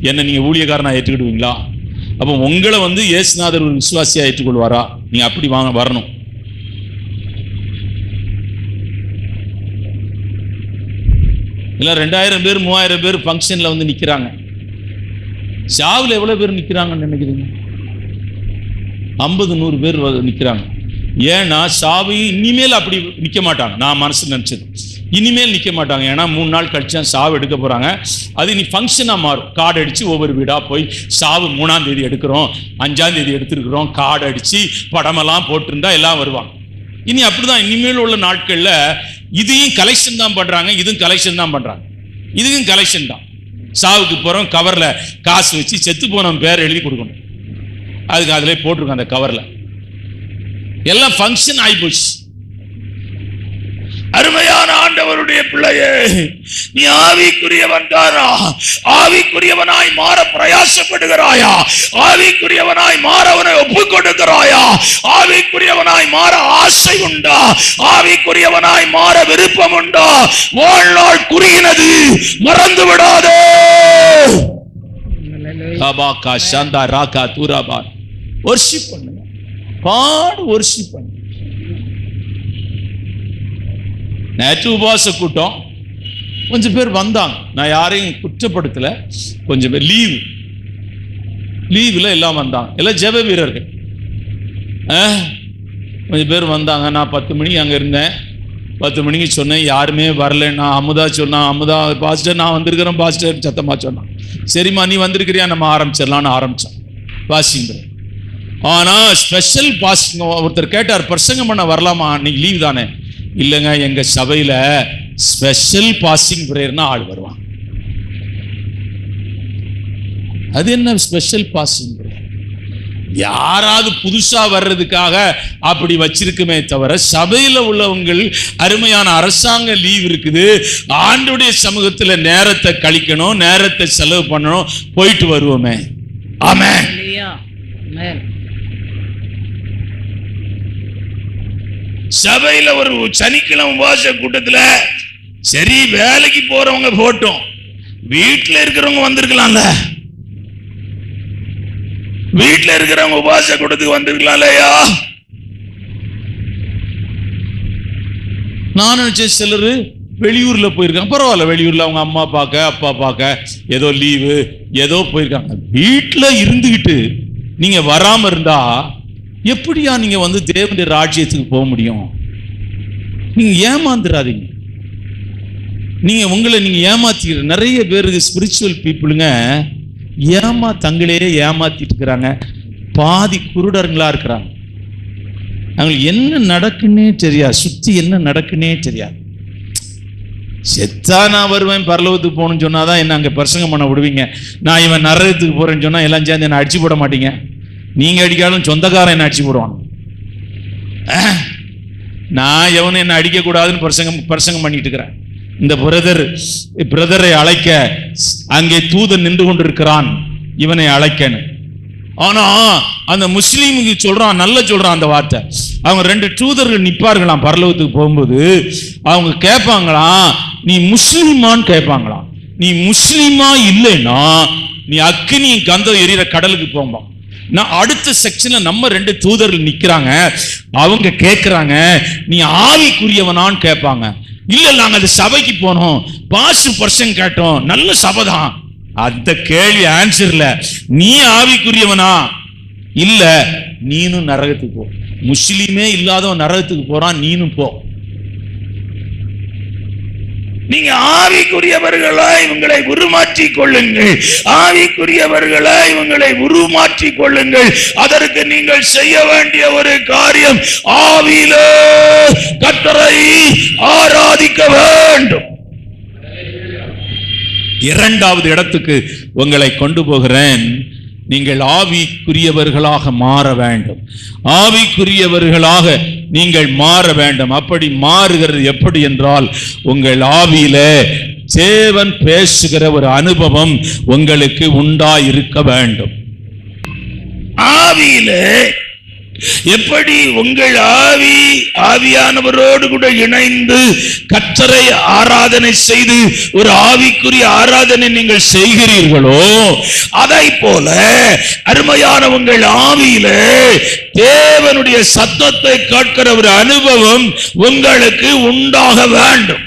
என்ன நீங்க ஊழியக்காரனா ஏற்றுக்கிடுவீங்களா? அப்போ உங்களை இயேசுநாதர் ஒரு விசுவாசியா ஏற்றுக்கொள்வாரா? நீங்க அப்படி வரணும். இல்ல 2000 பேர் 3000 பேர் ஃபங்க்ஷன்ல நிக்கிறாங்க. சாவுல எவ்வளவு பேர் நிக்கிறாங்கன்னு நினைக்கிறீங்க? 50-100 பேர் நிக்கிறாங்க. ஏன்னா சாவி இனிமேல் அப்படி நிக்க மாட்டாங்க. நான் மனசு நினைச்சது இனிமேல் நிக்க மாட்டாங்க. ஏன்னா 3 நாள் கழிச்சு சாவு எடுக்க போறாங்க. அது நீ ஃபங்க்ஷனா மாறும். கார்டு அடிச்சு ஒவ்வொரு வீடா போய் சாவு 3ஆம் தேதி எடுக்கிறோம், 5ஆம் தேதி எடுத்துருக்கிறோம், கார்டு அடிச்சு படமெல்லாம் போட்டிருந்தா எல்லாம் வருவாங்க. இனி அப்படிதான் இனிமேல் உள்ள நாட்கள்ல இதையும் கலெக்ஷன் தான் பண்றாங்க, இதுவும் கலெக்ஷன் தான் பண்றாங்க, இதுக்கும் கலெக்ஷன் தான். சாவுக்கு போறோம், கவர்ல காசு வச்சு செத்து போனவன் பேர் எழுதி கொடுக்கணும். அதுக்கு அதுல போட்டிருக்கோம் அந்த கவர்ல. எல்லாம் ஃபங்க்ஷன் ஆகி போச்சு. அருமையான ஆண்டவருடைய பிள்ளையே, நீ ஆவிக்குரியவன் தானா? ஆவிக்குரியவனாய் மாற பிரயாசப்படுகிறாயா? ஆவிக்குரியவனாய் மாற உன்னை ஒப்புக் கொடுக்கிறாயா? ஆவிக்குரியவனாய் மாற ஆசை உண்டா? ஆவிக்குரியவனாய் மாற விருப்பம் உண்டா? வாழ்நாள் குறுகினது, மறந்து விடாதே. காபாகா சாந்தா ராகா தூராபா. வொர்ஷிப் பண்ணுங்க, பாடு வொர்ஷிப் பண்ணுங்க. நேற்று உபவாச கூட்டம் கொஞ்சம் பேர் வந்தாங்க. நான் யாரையும் குற்றப்படுத்தல. கொஞ்சம் பேர் லீவ்ல எல்லாம் வந்தாங்க. எல்லாம் ஜெப வீரர்கள். கொஞ்சம் பேர் வந்தாங்க. நான் 10 மணிக்கு அங்கே இருந்தேன். 10 மணிக்கு சொன்னேன், யாருமே வரல. நான் அமுதா சொன்னான், அமுதா பாஸ்டர் நான் வந்திருக்கிறேன் பாஸ்டர் சத்தமா சொன்னான். சரிம்மா நீ வந்திருக்கிறியா, நம்ம ஆரம்பிச்சிடலான்னு ஆரம்பித்தோம் பாஸ்டிங். ஆனால் ஸ்பெஷல் பாஸ்டிங் ஒருத்தர் கேட்டார், பிரசங்கம் பண்ண வரலாமா, அன்னைக்கு லீவ் தானே? இல்லைங்க, எங்க சபையில ஸ்பெஷல் பாஸ்டிங் பிரேயர்னா ஆள் வருவான். அது என்ன ஸ்பெஷல் பாஸ்டிங் பிரேயர்? யாராவது புதுசா வர்றதுக்காக அப்படி வச்சிருக்குமே தவிர, சபையில உள்ளவங்கள் அருமையான அரசாங்க லீவ் இருக்குது, ஆண்டவருடைய சமூகத்துல நேரத்தை கழிக்கணும், நேரத்தை செலவு பண்ணணும், போயிட்டு வருவோமே. ஆமென். சபையில ஒரு சனிக்கிழமை உபவாச கூட்டத்துல சரி வேலைக்கு போறவங்க போட்டோம், வீட்டுல இருக்கிறவங்க வந்திருக்கலாம்ல, வீட்டுல இருக்கிறவங்க உபவாச கூட்டத்துக்கு வந்திருக்கலாம் இல்லையா? நான் நினைச்சேன் சிலரு வெளியூர்ல போயிருக்காங்க, பரவாயில்ல, வெளியூர்ல அவங்க அம்மா பார்க்க அப்பா பார்க்க ஏதோ லீவு ஏதோ போயிருக்காங்க. வீட்டுல இருந்துகிட்டு நீங்க வராம இருந்தா எப்படியா நீங்க வந்து தேவனுடைய ராஜ்யத்துக்கு போக முடியும்? நீங்க ஏமாந்துடாதீங்க. நீங்க ஏமாத்திக்கிற நிறைய பேருக்கு ஸ்பிரிச்சுவல் பீப்புளுங்க தங்களே ஏமாத்திட்டு இருக்கிறாங்க. பாதி குருடர்களா இருக்கிறாங்க. அவங்களுக்கு என்ன நடக்குன்னே தெரியாது, சுத்தி என்ன நடக்குன்னே தெரியாது. செத்தா நான் வருவேன் பரலோகத்துக்கு போகணும்னு சொன்னாதான் என்ன அங்க பிரசங்கம் பண்ண விடுவீங்க. நான் இவன் நரகத்துக்கு போறேன்னு சொன்னா எல்லாம் சேர்ந்து என்ன அடிச்சு போட மாட்டீங்க. நீங்க அடிக்காலும் சொந்தக்காரன் என்ன அடிச்சு போடுவான். நான் எவனும் என்ன அடிக்க கூடாதுன்னு பிரசங்கம் பண்ணிட்டு இருக்கிறேன். இந்த பிரதரை அழைக்க அங்கே தூதன் நின்று கொண்டிருக்கிறான், இவனை அழைக்கன்னு. ஆனா அந்த முஸ்லீமுக்கு சொல்றான், நல்ல சொல்றான் அந்த வார்த்தை. அவங்க 2 தூதர்கள் நிற்பார்களாம் பரலோகத்துக்கு போகும்போது. அவங்க கேட்பாங்களாம், நீ முஸ்லீமான்னு கேட்பாங்களாம். நீ முஸ்லீமா இல்லைன்னா நீ அக்னி கந்தம் எரியிற கடலுக்கு போங்க. நான் அடுத்த செக்ஷன்ல நம்ம 2 தூதர்கள் நிக்கிறாங்க. அவங்க கேட்கிறாங்க, நீ ஆவிக்குரியவனான்னு கேட்பாங்க. இல்ல நாங்க அந்த சபைக்கு போனோம், பாஸ்டர் கேட்டோம், நல்ல சபைதான். அந்த கேள்வி ஆன்சர்ல நீ ஆவிக்குரியவனா? இல்ல, நீனும் நரகத்துக்கு போ. முஸ்லிமே இல்லாதவன் நரகத்துக்கு போறான், நீனும் போ. நீங்க ஆவிக்குரியவர்களாய் இவங்களை உருமாற்றிக் கொள்ளுங்கள், ஆவிக்குரியவர்களாய் இவங்களை உருமாற்றிக் கொள்ளுங்கள். அதற்கு நீங்கள் செய்ய வேண்டிய ஒரு காரியம், ஆவியிலே கர்த்தரை ஆராதிக்க வேண்டும். 2வது இடத்துக்கு உங்களை கொண்டு போகிறேன். நீங்கள் ஆவிக்குரியவர்களாக மாற வேண்டும். ஆவிக்குரியவர்களாக நீங்கள் மாற வேண்டும். அப்படி மாறுகிறது எப்படி என்றால், உங்கள் ஆவியிலே தேவன் பேசுகிற ஒரு அனுபவம் உங்களுக்கு உண்டாயிருக்க வேண்டும். ஆவியிலே எப்படி உங்கள் ஆவியானவரோடு கூட இணைந்து கர்த்தரை ஆராதனை செய்து ஒரு ஆவிக்குரிய ஆராதனை நீங்கள் செய்கிறீர்களோ, அதை போல அருமையான உங்கள் ஆவியிலே தேவனுடைய சத்தத்தை கேட்கிற ஒரு அனுபவம் உங்களுக்கு உண்டாக வேண்டும்.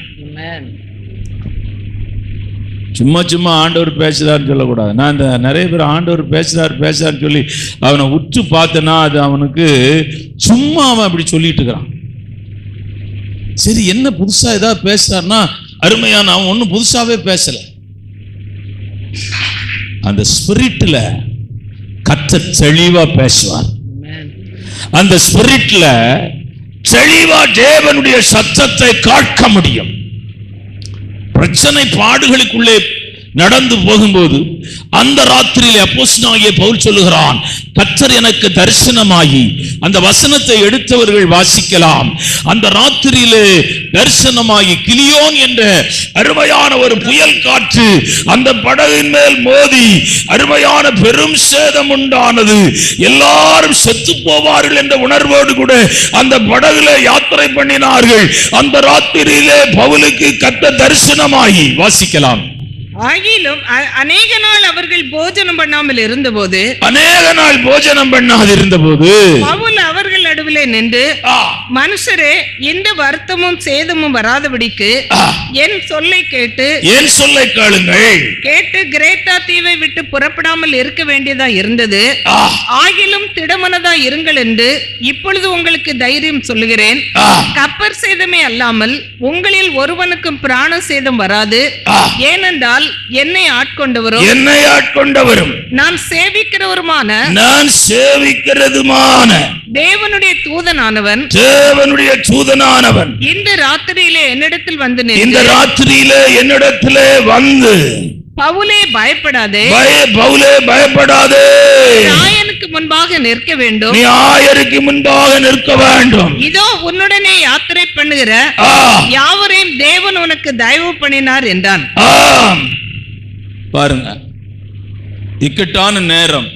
சும்மா ஆண்டவர் பேசுறாருன்னு சொல்லக்கூடாது. நான் இந்த நிறைய பேர் ஆண்டவர் பேசுறாருன்னு சொல்லி அவனை உற்று பார்த்தனா அது அவனுக்கு சும்மா அவன் அப்படி சொல்லிட்டு இருக்கிறான். சரி, என்ன புதுசா ஏதாவது பேசுறாருன்னா அருமையான, அவன் ஒன்னும் புதுசாவே பேசல. அந்த ஸ்பிரிட்ல கர்த்தர் தெளிவா பேசுவார். அந்த ஸ்பிரிட்ல தெளிவா தேவனுடைய சத்தத்தை கேட்க முடியும். பிரச்சனை பாடுகளுக்குள்ளே நடந்து போகும்போது அந்த ராத்திரியிலே அப்போஸ்தலனாகிய பவுல் சொல்லுகிறான், கர்த்தர் எனக்கு தரிசனமாகி, அந்த வசனத்தை எடுத்தவர்கள் வாசிக்கலாம். அந்த ராத்திரியிலே தரிசனமாகி கிலியோன் என்ற அருமையான ஒரு புயல் காற்று அந்த படகின் மேல் மோதி அருமையான பெரும் சேதம் உண்டானது. எல்லாரும் செத்து போவார்கள் என்ற உணர்வோடு கூட அந்த படகுல யாத்திரை பண்ணினார்கள். அந்த ராத்திரியிலே பவுலுக்கு கர்த்தர் தரிசனமாகி, வாசிக்கலாம். ஆகிலும் அநேக நாள் அவர்கள் போஜனம் பண்ணாமல் இருந்தபோது, பவுல் அவர்கள் நடுவிலே நின்று, மனுஷரே, இந்த வருத்தமும் சேதமும் வராதபடிக்கு என் சொல்லை கேளுங்கள். கேட்டு கிரேத்தா தீவை விட்டு புறப்படாமல் இருக்க வேண்டியதா இருந்தது. ஆகிலும் திடமனதா இருங்கள் என்று இப்பொழுது உங்களுக்கு தைரியம் சொல்லுகிறேன். கப்பர் சேதமே அல்லாமல் உங்களில் ஒருவனுக்கும் பிராண சேதம் வராது. ஏனென்றால் என்னை ஆட்கொண்டவரும் நான் சேவிக்கிறதுமான தேவனுடைய தூதனானவன் இந்த ராத்திரியிலே என்னிடத்தில் வந்து பவுலே பயப்படாதே, பவுலே பயப்படாதே, ஆயனுக்கு முன்பாக நிற்க வேண்டும், நீ ஆயருக்கு முன்பாக நிற்க வேண்டும். இதோ உன்னுடனே யாத்திரை பண்ணுகிற யாவரையும் தேவன் உனக்கு தயவு பண்ணினார் என்றான். பாருங்க, இக்கட்டான நேரம்,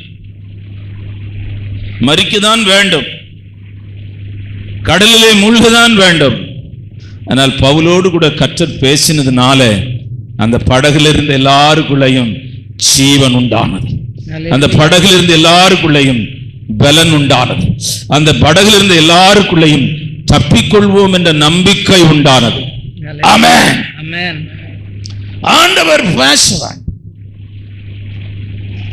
மரிக்கதான் வேண்டும், கடலிலே மூழ்கதான் வேண்டும். ஆனால் பவுலோடு கூட கர்த்தர் பேசினதுனால அந்த படகுல இருந்து எல்லாருக்குள்ளையும் ஜீவன் உண்டானது. அந்த படகுல இருந்து எல்லாருக்குள்ளையும் பலன் உண்டானது. அந்த படகுல இருந்து எல்லாருக்குள்ளையும் தப்பிக்கொள்வோம் என்ற நம்பிக்கை உண்டானது. ஆமென், ஆமென். ஆண்டவர் பேசுவார்.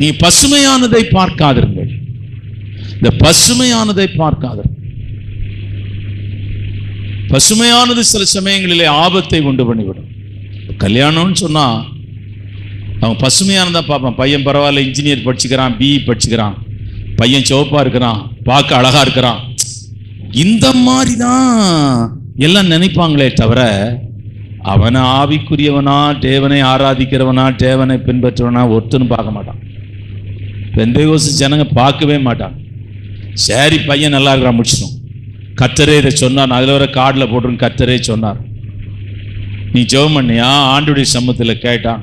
நீ பசுமையானதை பார்க்காதிருங்கள், இந்த பசுமையானதை பார்க்காதிருங்கள். பசுமையானது சில சமயங்களிலே ஆபத்தை உண்டு பண்ணிவிடும். கல்யாணம்னு சொன்னா அவன் பசுமையானதா பார்ப்பான். பையன் பரவாயில்ல, இன்ஜினியர் படிச்சுக்கிறான், பிஇ படிச்சுக்கிறான், பையன் சிவப்பா இருக்கிறான், பார்க்க அழகா இருக்கிறான், இந்த மாதிரி தான் எல்லாம் நினைப்பாங்களே தவிர அவனை ஆவிக்குரியவனா, தேவனை ஆராதிக்கிறவனா, தேவனை பின்பற்றுவனா ஒருத்தனும் பார்க்க மாட்டான். பெந்தேகோஸ்து ஜனங்க பார்க்கவே மாட்டான். சரி, பையன் நல்லா இருக்கிறான், முடிச்சிடும். கர்த்தரே இதை சொன்னார், அதில் வர கார்டில் போட்டுருன்னு கர்த்தரே சொன்னார். நீ ஜெபம் பண்ணியா? ஆண்டுடைய சமூகத்தில் கேட்டான்.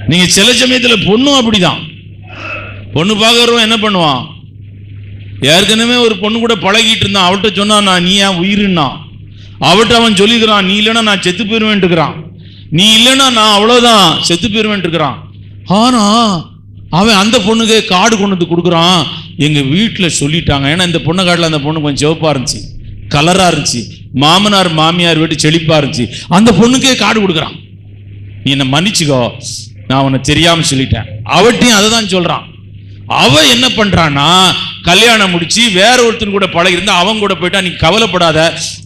நீங்க சில சமயத்துல பொண்ணும் அப்படிதான். பொண்ணு பார்க்கறவன் என்ன பண்ணுவான்? ஏற்கனவே ஒரு பொண்ணு கூட பழகிட்டு இருந்தான், அவள்கிட்ட சொன்னா நான் நீ ஏன் உயிருன்னா, அவட்ட அவன் சொல்லிக்கிறான் நீ இல்லைன்னா நான் செத்து போயிருவேன்ட்டுக்கிறான், நீ இல்லைன்னா நான் அவ்வளவுதான் செத்து போயிருவேன்ட்டுக்கிறான். ஆனா அவன் அந்த பொண்ணுக்கு கார்டு கொண்டு வந்து கொடுக்குறான். எங்க வீட்டுல சொல்லிட்டாங்க, ஏன்னா இந்த பொண்ணு கார்டில் அந்த பொண்ணு கொஞ்சம் சிவப்பா இருந்துச்சு, கலரா இருந்துச்சு, மாமனார் மாமியார் வீட்டு செழிப்பா இருந்துச்சு, அந்த பொண்ணுக்கே கார்டு கொடுக்குறான். நீ என்ன மன்னிச்சுக்கோ, நான் உன்னை தெரியாம சொல்லிட்டேன். அவட்டையும் அதை தான் சொல்றான். அவ என்ன பண்றான்னா, கல்யாணம் முடிச்சு வேற ஒருத்தன் கூட பழகி இருந்தா அவன் கூட போயிட்டா, நீ கவலைப்படாத,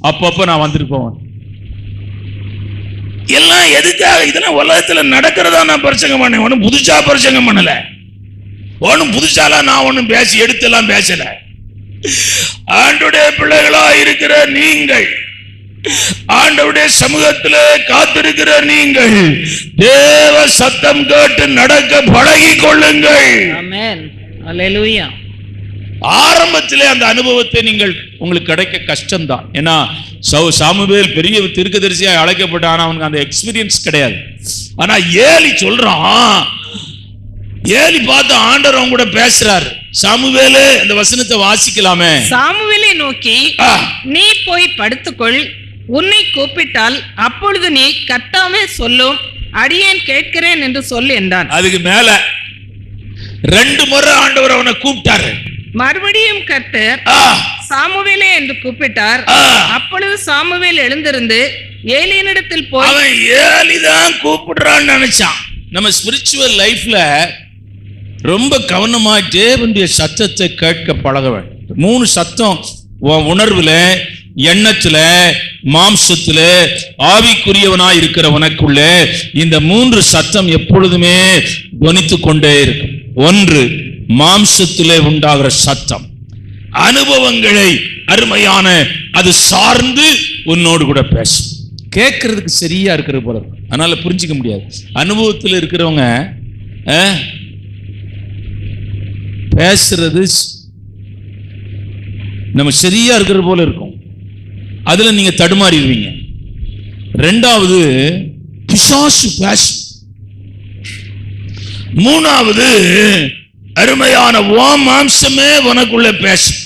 அப்பப்ப நான் வந்துட்டு போவேன். எல்லாம் எதுக்காக? இதெல்லாம் உலகத்துல நடக்கிறதா நான் பிரசங்கம் பண்ணேன், ஒன்னும் புதுசா பிரசங்கம் பண்ணல, ஒன்னும் புதுசாலாம் நான் ஒன்னும் பேசி எடுத்தெல்லாம் பேசல. ஆண்டவருடைய பிள்ளைகளா இருக்கிற நீங்கள், ஆண்டவருடைய சமூகத்திலே காத்திருக்கிற நீங்கள், தேவ சத்தம் கேட்டு நடக்க பழகி கொள்ளுங்கள். ஆமென், அல்லேலூயா. ஆரம்பத்திலே அந்த அனுபவத்தை நீங்கள் உங்களுக்கு கிடைக்க கஷ்டம்தான். ஏன்னா சாமுவேல் பெரிய தீர்க்கதரிசியாக அழைக்கப்பட்டான், அவனுக்கு அந்த எக்ஸ்பீரியன்ஸ் கிடையாது. ஆனா ஏலி சொல்றான், ஏலி பார்த்து ஆண்டவர் அவங்க கூட பேசுறாரு. சாமுவேலே, இந்த வசனத்தை வாசிக்கலாமே. சாமுவேலை நோக்கி, நீ போய் படுத்துக்கொள், உன்னை கூப்பிட்டால் அப்பொழுது நீ கர்த்தாவே சொல்லும், அடியேன் கேட்கிறேன் என்று சொல் என்றான். அதுக்கு மேல 2 முறை ஆண்டவர் அவனை கூப்பிட்டாரு. மறுபடியும் கர்த்தர் சாமுவேலே என்று கூப்பிட்டார். அப்பொழுது சாமுவேல் எழுந்திருந்து ஏலியினிடத்தில் போய், அவன் ஏலிதான் கூப்பிடுறான்னு நினைச்சான். நம்ம ஸ்பிரிச்சுவல் லைஃப்ல ரொம்ப கவனமா தேவனுடைய சத்தத்தை கேட்க பழக வேண்டும். 3 சத்தம் உணர்வுல, எண்ணத்துல, மாம்சத்துல, ஆவிக்குரியவனாய் இருக்கிற உனக்குள்ள இந்த 3 சத்தம் எப்பொழுதுமே துவனித்து கொண்டே இருக்கும். 1, மாம்சத்திலே உண்டாகிற சத்தம், அனுபவங்களை அருமையான அது சார்ந்து உன்னோடு கூட பேசும். கேட்கறதுக்கு சரியா இருக்கிற போல இருக்கும், அதனால புரிஞ்சிக்க முடியாது. அனுபவத்தில் இருக்கிறவங்க பேசுறது நம்ம சரியா இருக்கிற போல இருக்கும், அதுல நீங்க தடுமாறிடுவீங்க. 2வது பிசாசு பேசும். 3வது அருமையான மாம்சமே உனக்குள்ள பேசும்.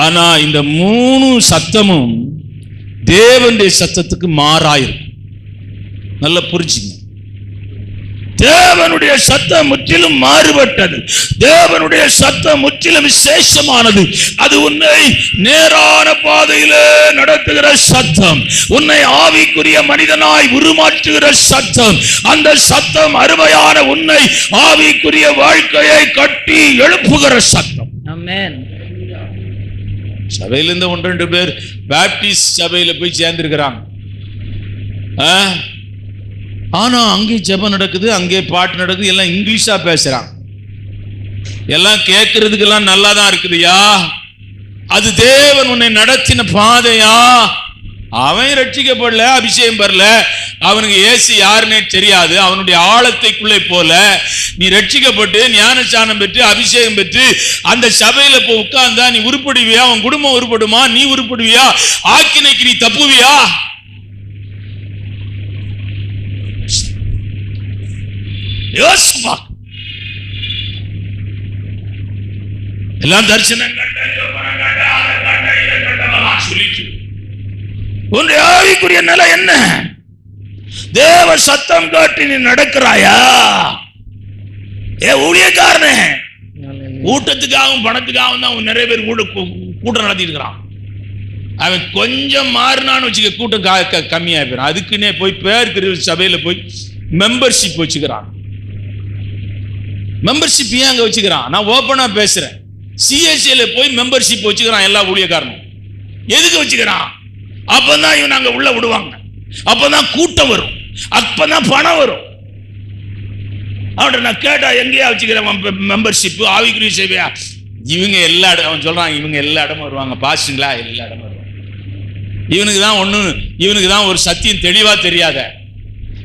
ஆனா இந்த 3 சத்தமும் தேவனுடைய சத்தத்துக்கு மாறாயிருக்கும். நல்லா புரிஞ்சுங்க. தேவனுடைய சத்தம் முற்றிலும் மாறுபட்டது. தேவனுடைய சத்தம் முற்றிலும் விசேஷமானது. அது உன்னை நேரான பாதையிலே நடத்துகிற சத்தம், உன்னை ஆவிக்குரிய மனிதனாய் உருமாற்றுகிற சத்தம். அந்த சத்தம் அருமையான உன்னை ஆவிக்குரிய வாழ்க்கையை கட்டி எழுப்புகிற சத்தம். ஆமென். சபையில இருந்து 1-2 பேர் பாப்டிஸ்ட் சபையில போய் சேர்ந்திருக்கிறாங்க. ஆனா அங்கே ஜெபம் நடக்குது, அங்கே பாட்டு நடக்குது, எல்லாம் இங்கிலீஷா பேசுறாங்க. எல்லாம் கேட்கறதுக்கெல்லாம் நல்லா தான் இருக்குதுயா, அது தேவன் உன்னை நடத்தின பாதையா? அவன் ரட்சிக்கப்படல, அபிஷேகம் பெறல, அவனுக்கு இயேசு யாருன்னே தெரியாது. அவனுடைய ஆழத்தைக்குள்ளே போல நீ ரட்சிக்கப்பட்டு ஞானஸ்நானம் பெற்று அபிஷேகம் பெற்று அந்த சபையில போய் உட்கார்ந்தா நீ உருப்படுவியா? உன் குடும்பம் உருப்படுமா? நீ உருப்படுவியா? ஆக்கினைக்கு நீ தப்புவியா? யோசிப்பா. எல்லாம் தரிசனம் சொல்லிட்டு உன்னுடைய ஆவிக்குரிய நிலை என்ன? தேவ சத்தம் கேட்டு நீ நடக்கிறாயா? ஊழியக்காரனே, கூட்டத்துக்காகவும் பணத்துக்காகவும் தான் நிறைய பேர் கூட்டம் நடத்திட்டு இருக்கிறான். அவன் கொஞ்சம் மாறினான்னு வச்சுக்க கூட்டம் கம்மியா போயிடும். அதுக்குன்னே போய் பேருக்கு சபையில போய் மெம்பர்ஷிப் வச்சுக்கிறான். மெம்பர்ஷிப் ஏன் அங்க வச்சுக்கிறான்? நான் ஓப்பனா பேசுறேன். சிஎஸ்சியில போய் மெம்பர்ஷிப் வச்சுக்கிறான் எல்லா ஊழியக்காரனும். எதுக்கு வச்சுக்கிறான்? அப்பதான் இவன் அங்க உள்ள விடுவாங்க, அப்பதான் கூட்டம் வரும், அப்பதான் பணம் வரும். அவன் நான் கேட்டா எங்கேயா வச்சுக்கிறேன் மெம்பர்ஷிப் ஆவிக்குரிய சேவையா? இவங்க எல்லா இடம் அவன் சொல்றான், இவங்க எல்லா இடமும் வருவாங்க பாஸ்டுங்களா, எல்லா இடமும் வருவாங்க. இவனுக்கு தான் ஒரு சத்தியம் தெளிவா தெரியாத.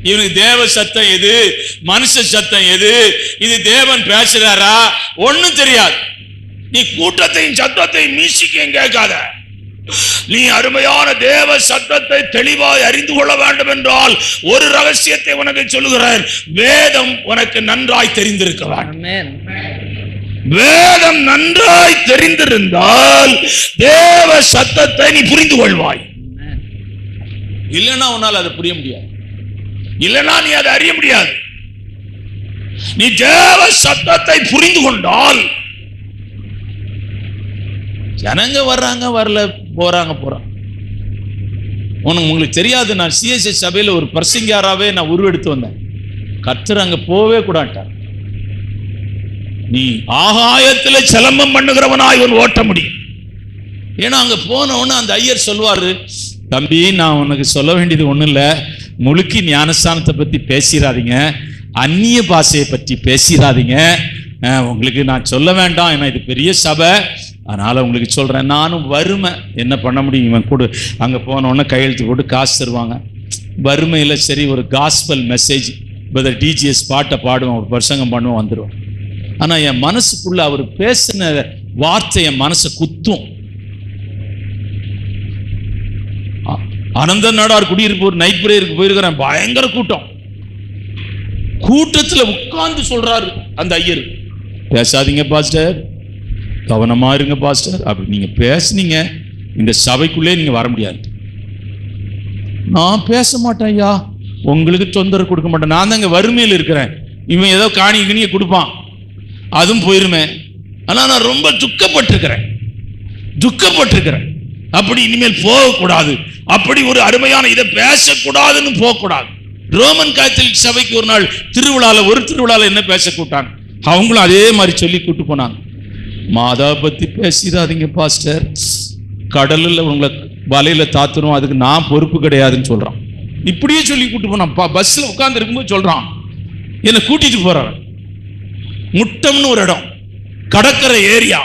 இவனுக்கு தேவ சத்தம் எது, மனுஷ சத்தம் எது, இது தேவன் பேசுறாரா ஒண்ணும் தெரியாது. நீ கூட்டத்தையும் சத்தத்தையும் மியூசிக்கையும் கேட்காத. நீ அருமையான தேவ சத்தத்தை தெளிவாய் அறிந்து கொள்ள வேண்டும் என்றால் ஒரு ரகசியத்தை உனக்கு சொல்லுகிறேன். வேதம் உனக்கு நன்றாய் தெரிந்திருக்க வேண்டும். வேதம் நன்றாய் தெரிந்திருந்தால் தேவ சத்தத்தை நீ புரிந்து கொள்வாய். இல்லைன்னா உன்னால் அதை புரிய முடியாது, இல்லைன்னா நீ அதை அறிய முடியாது. நீ தேவ சத்தத்தை புரிந்து கொண்டால் ஜனங்க வர்றாங்க, வரல, போறாங்க. உங்களுக்கு தெரியாது, நான் சிஎஸ்ஐ சபையில ஒரு பிரசங்கியாராவே நான் உருவெடுத்து வந்தேன். கர்த்தர் அங்க போவே கூடாட்டார். நீ ஆகாயத்துல சிலம்பம் பண்ணுகிறவனா இவன் ஓட்ட முடியும். ஏன்னா அங்க போனவொன்னு அந்த ஐயர் சொல்லுவாரு, தம்பி நான் உனக்கு சொல்ல வேண்டியது ஒண்ணும் இல்ல, முழுக்கி ஞானஸ்தானத்தை பத்தி பேசிடாதீங்க, அந்நிய பாஷையை பற்றி பேசிடாதீங்க, உங்களுக்கு நான் சொல்ல வேண்டாம், ஏன்னா இது பெரிய சபை, அதனால உங்களுக்கு சொல்றேன். நானும் வறுமை என்ன பண்ண முடியும்? இவன் கூட அங்க போனோன்னு கையெழுத்து போட்டு காசு தருவாங்க. வறுமையில சரி ஒரு காஸ்பல் மெசேஜ் டிஜிஎஸ் பாட்டை பாடுவோம், ஒரு பிரசங்கம் பண்ணுவோம், வந்துடுவோம். ஆனா என் மனசுக்குள்ள அவர் பேசின வார்த்தை என் மனசை குத்தும். அனந்த நாடார் குடியிருப்பு நைட் பிரேயருக்கு போயிருக்கிறேன், பயங்கர கூட்டம். கூட்டத்துல உட்கார்ந்து சொல்றாரு அந்த ஐயர், பேசாதீங்க பாஸ்டர், கவனமா இருங்க பாஸ்டர், அப்படி நீங்க பேசுனீங்க இந்த சபைக்குள்ளே நீங்க வர முடியாது. நான் பேச மாட்டேன் ஐயா, உங்களுக்கு தொந்தரவு கொடுக்க மாட்டேன், நான் தாங்க வறுமையில் இருக்கிறேன். இவன் ஏதோ காணி கிணிய கொடுப்பான், அதுவும் போயிருமே. ஆனா நான் ரொம்ப துக்கப்பட்டிருக்கிறேன். அப்படி இனிமேல் போகக்கூடாது, அப்படி ஒரு அருமையான இதை பேசக்கூடாதுன்னு போகக்கூடாது. ரோமன் காத்தலிக் சபைக்கு ஒரு நாள் திருவிழால என்ன பேச கூட்டாங்க, அவங்களும் அதே மாதிரி சொல்லி கூட்டு போனாங்க. மாதா பத்தி பேசிடாதீங்க பாஸ்டர், கடலில் உங்களை வலையில தாத்துரும், அதுக்கு நான் பொறுப்பு கிடையாதுன்னு சொல்றான். இப்படியே சொல்லி கூட்டு போனான். பஸ்ல உட்கார்ந்து இருக்கும்போது சொல்றான், என்னை கூட்டிட்டு போறான். முட்டம்னு ஒரு இடம், கடற்கரை ஏரியா,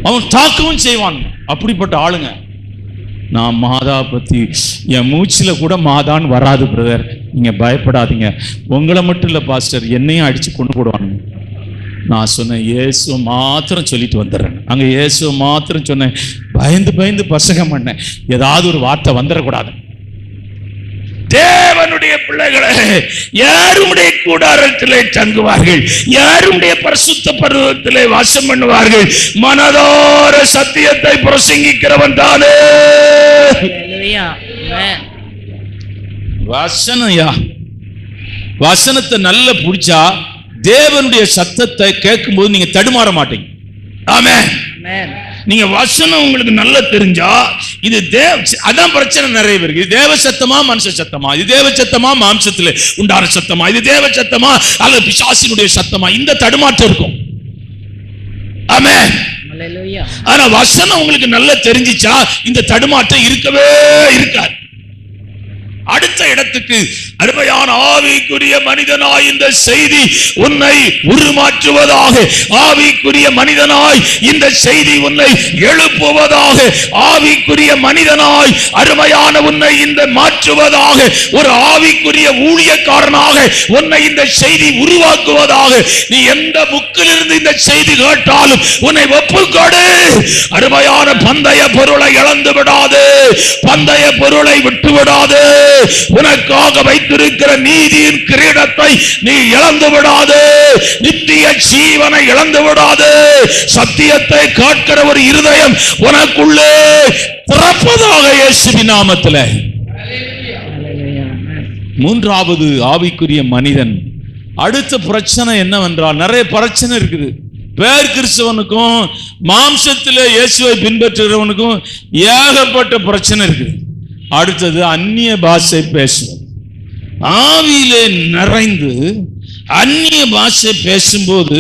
அவன் தாக்கவும் செய்வான். அப்படிப்பட்ட ஆளுங்க. நான் மாதா பத்தி என் மூச்சுல கூட மாதான்னு வராது பிரதர், நீங்க பயப்படாதீங்க. உங்களை மட்டும் இல்ல பாஸ்டர், என்னையும் அடிச்சு கொண்டு போடுவாங்க. நான் சொன்னேன் இயேசு மாத்திரம் சொல்லிட்டு வந்துடுறேன். அங்க இயேசு மாத்திரம் சொன்னேன். பயந்து பிரசங்கம் பண்ணேன், ஏதாவது ஒரு வார்த்தை வந்துடக்கூடாது. தேவனுடைய பிள்ளைகளை யாருடைய கூடாரத்திலே தங்குவார்கள், யாருடைய பரிசுத்த பர்வதத்திலே வாசம் பண்ணுவார்கள், மனதார சத்தியத்தை பிரசங்கிக்கிறவன் தானே. வசனத்தை நல்ல புடிச்சா தேவனுடைய சத்தத்தை கேட்கும் போது நீங்க தடுமாற மாட்டீங்க. ஆமென். நீங்க வசனம் உங்களுக்கு நல்லா தெரிஞ்சா, இது அதான் பிரச்சனை நிறைய பேருக்கு. இது தேவ சத்தமா மனுஷ சத்தமா, இது தேவ சத்தமா மாம்சத்துல உண்டான சத்தமா, இது தேவ சத்தமா அல்லது பிசாசினுடைய சத்தமா, இந்த தடுமாற்றம் இருக்கும். ஆமென். ஆனா வசனம் உங்களுக்கு நல்லா தெரிஞ்சிச்சா இந்த தடுமாற்றம் இருக்கவே இருக்காது. அடுத்த இடத்துக்கு அருமையான ஆவிக்குரிய மனிதனாய் இந்த செய்தி உன்னை உருமாற்றுவதாக, ஆவிக்குரிய மனிதனாய் இந்த செய்தி உன்னை எழுப்புவதாக, ஆவிக்குரிய மனிதனாய் அருமையான உன்னை இந்த மாற்றுவதாக, ஒரு ஆவிக்குரிய ஊழியக்காரனாக உன்னை இந்த செய்தி உருவாக்குவதாக. நீ எந்த புக்கிலிருந்து இந்த செய்தி கேட்டாலும் உன்னை ஒப்புக்கொடு. அருமையான பந்தய பொருளை இழந்து விடாது, பந்தய பொருளை விட்டு விடாது. உனக்காக வைத்திருக்கிற நீதியின் கிரீடத்தை நீ இழந்து விடாது, நித்திய ஜீவனை இழந்து விடாது. சத்தியத்தை காக்கிற ஒரு இருதயம் உனக்குள்ளே பிறப்பதாக இயேசுவின் நாமத்திலே. மூன்றாவது ஆவிக்குரிய மனிதன். அடுத்த பிரச்சனை என்னவென்றால், நிறைய பிரச்சனை இருக்குது. பேர் கிறிஸ்தவனுக்கும் மாம்சத்திலே இயேசுவை பின்பற்றுகிறவனுக்கும் ஏகப்பட்ட பிரச்சனை இருக்குது. அடுத்தது அந்நிய பாஷை பேசுவது. ஆவியிலே நிறைந்து அந்நிய பாஷை பேசும்போது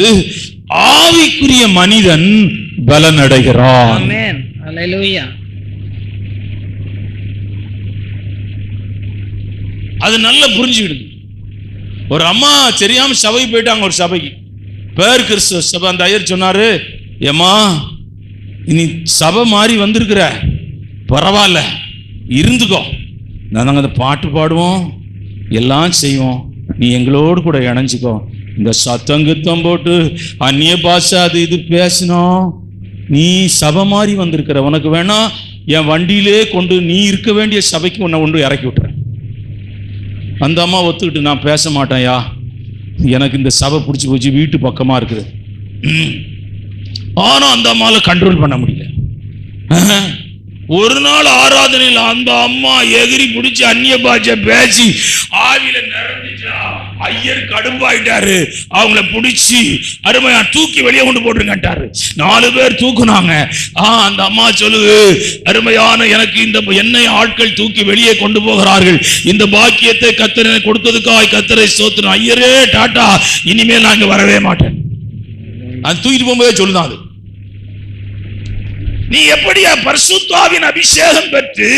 ஆவிக்குரிய மனிதன் பலனடைகிறான். ஆமென். ஹல்லேலூயா. அது நல்லா புரிஞ்சுக்கிடுது. ஒரு அம்மா தெரியாம சபைக்கு போயிட்டாங்க, ஒரு சபைக்கு, பேர் கிறிஸ்துவ சபை. அந்த ஐயர் சொன்னாரு, ஏம்மா நீ சபை மாறி வந்திருக்கிற, பரவாயில்ல இருந்துக்கோ, நாங்கள் அந்த பாட்டு பாடுவோம் எல்லாம் செய்வோம், நீ எங்களோடு கூட இணைஞ்சிக்கோ. இந்த சத்தங்குத்தம் போட்டு அந்நிய பாஷை அது இது பேசணும், நீ சபை மாறி வந்திருக்கிற, உனக்கு வேணா என் வண்டியிலே கொண்டு நீ இருக்க வேண்டிய சபைக்கு உன்னை கொண்டு இறக்கி விட்டுறேன். அந்த அம்மா ஒத்துக்கிட்டு, நான் பேச மாட்டேன்யா, எனக்கு இந்த சபை பிடிச்சி போச்சு, வீட்டு பக்கமாக இருக்குது. ஆனால் அந்த அம்மாவில் கண்ட்ரோல் பண்ண முடியல. ஒரு நாள் ஆராதனையில் அந்த அம்மா எகிரி பிடிச்சி அந்நிய பாஷை பேசி ஆவியில நிறைஞ்சிச்சா, ஐயர் கடுப்பாயிட்டாரு. அவங்கள பிடிச்சி அருமையா தூக்கி வெளியே கொண்டு போட்டுருங்கட்டாரு. 4 பேர் தூக்குனாங்க. அந்த அம்மா சொல்லுது, அருமையான எனக்கு இந்த என்னை ஆட்கள் தூக்கி வெளியே கொண்டு போகிறார்கள், இந்த பாக்கியத்தை கர்த்தரை கொடுத்ததுக்காக கர்த்தரை ஸ்தோத்திரம், ஐயரே டாட்டா, இனிமேல் நான் இங்க வரவே மாட்டேன். அது தூக்கிட்டு போகும்போதே சொல்லுதான். அது நீ எப்படியா பரிசுத்தாவின் அபிஷேகம் பெற்று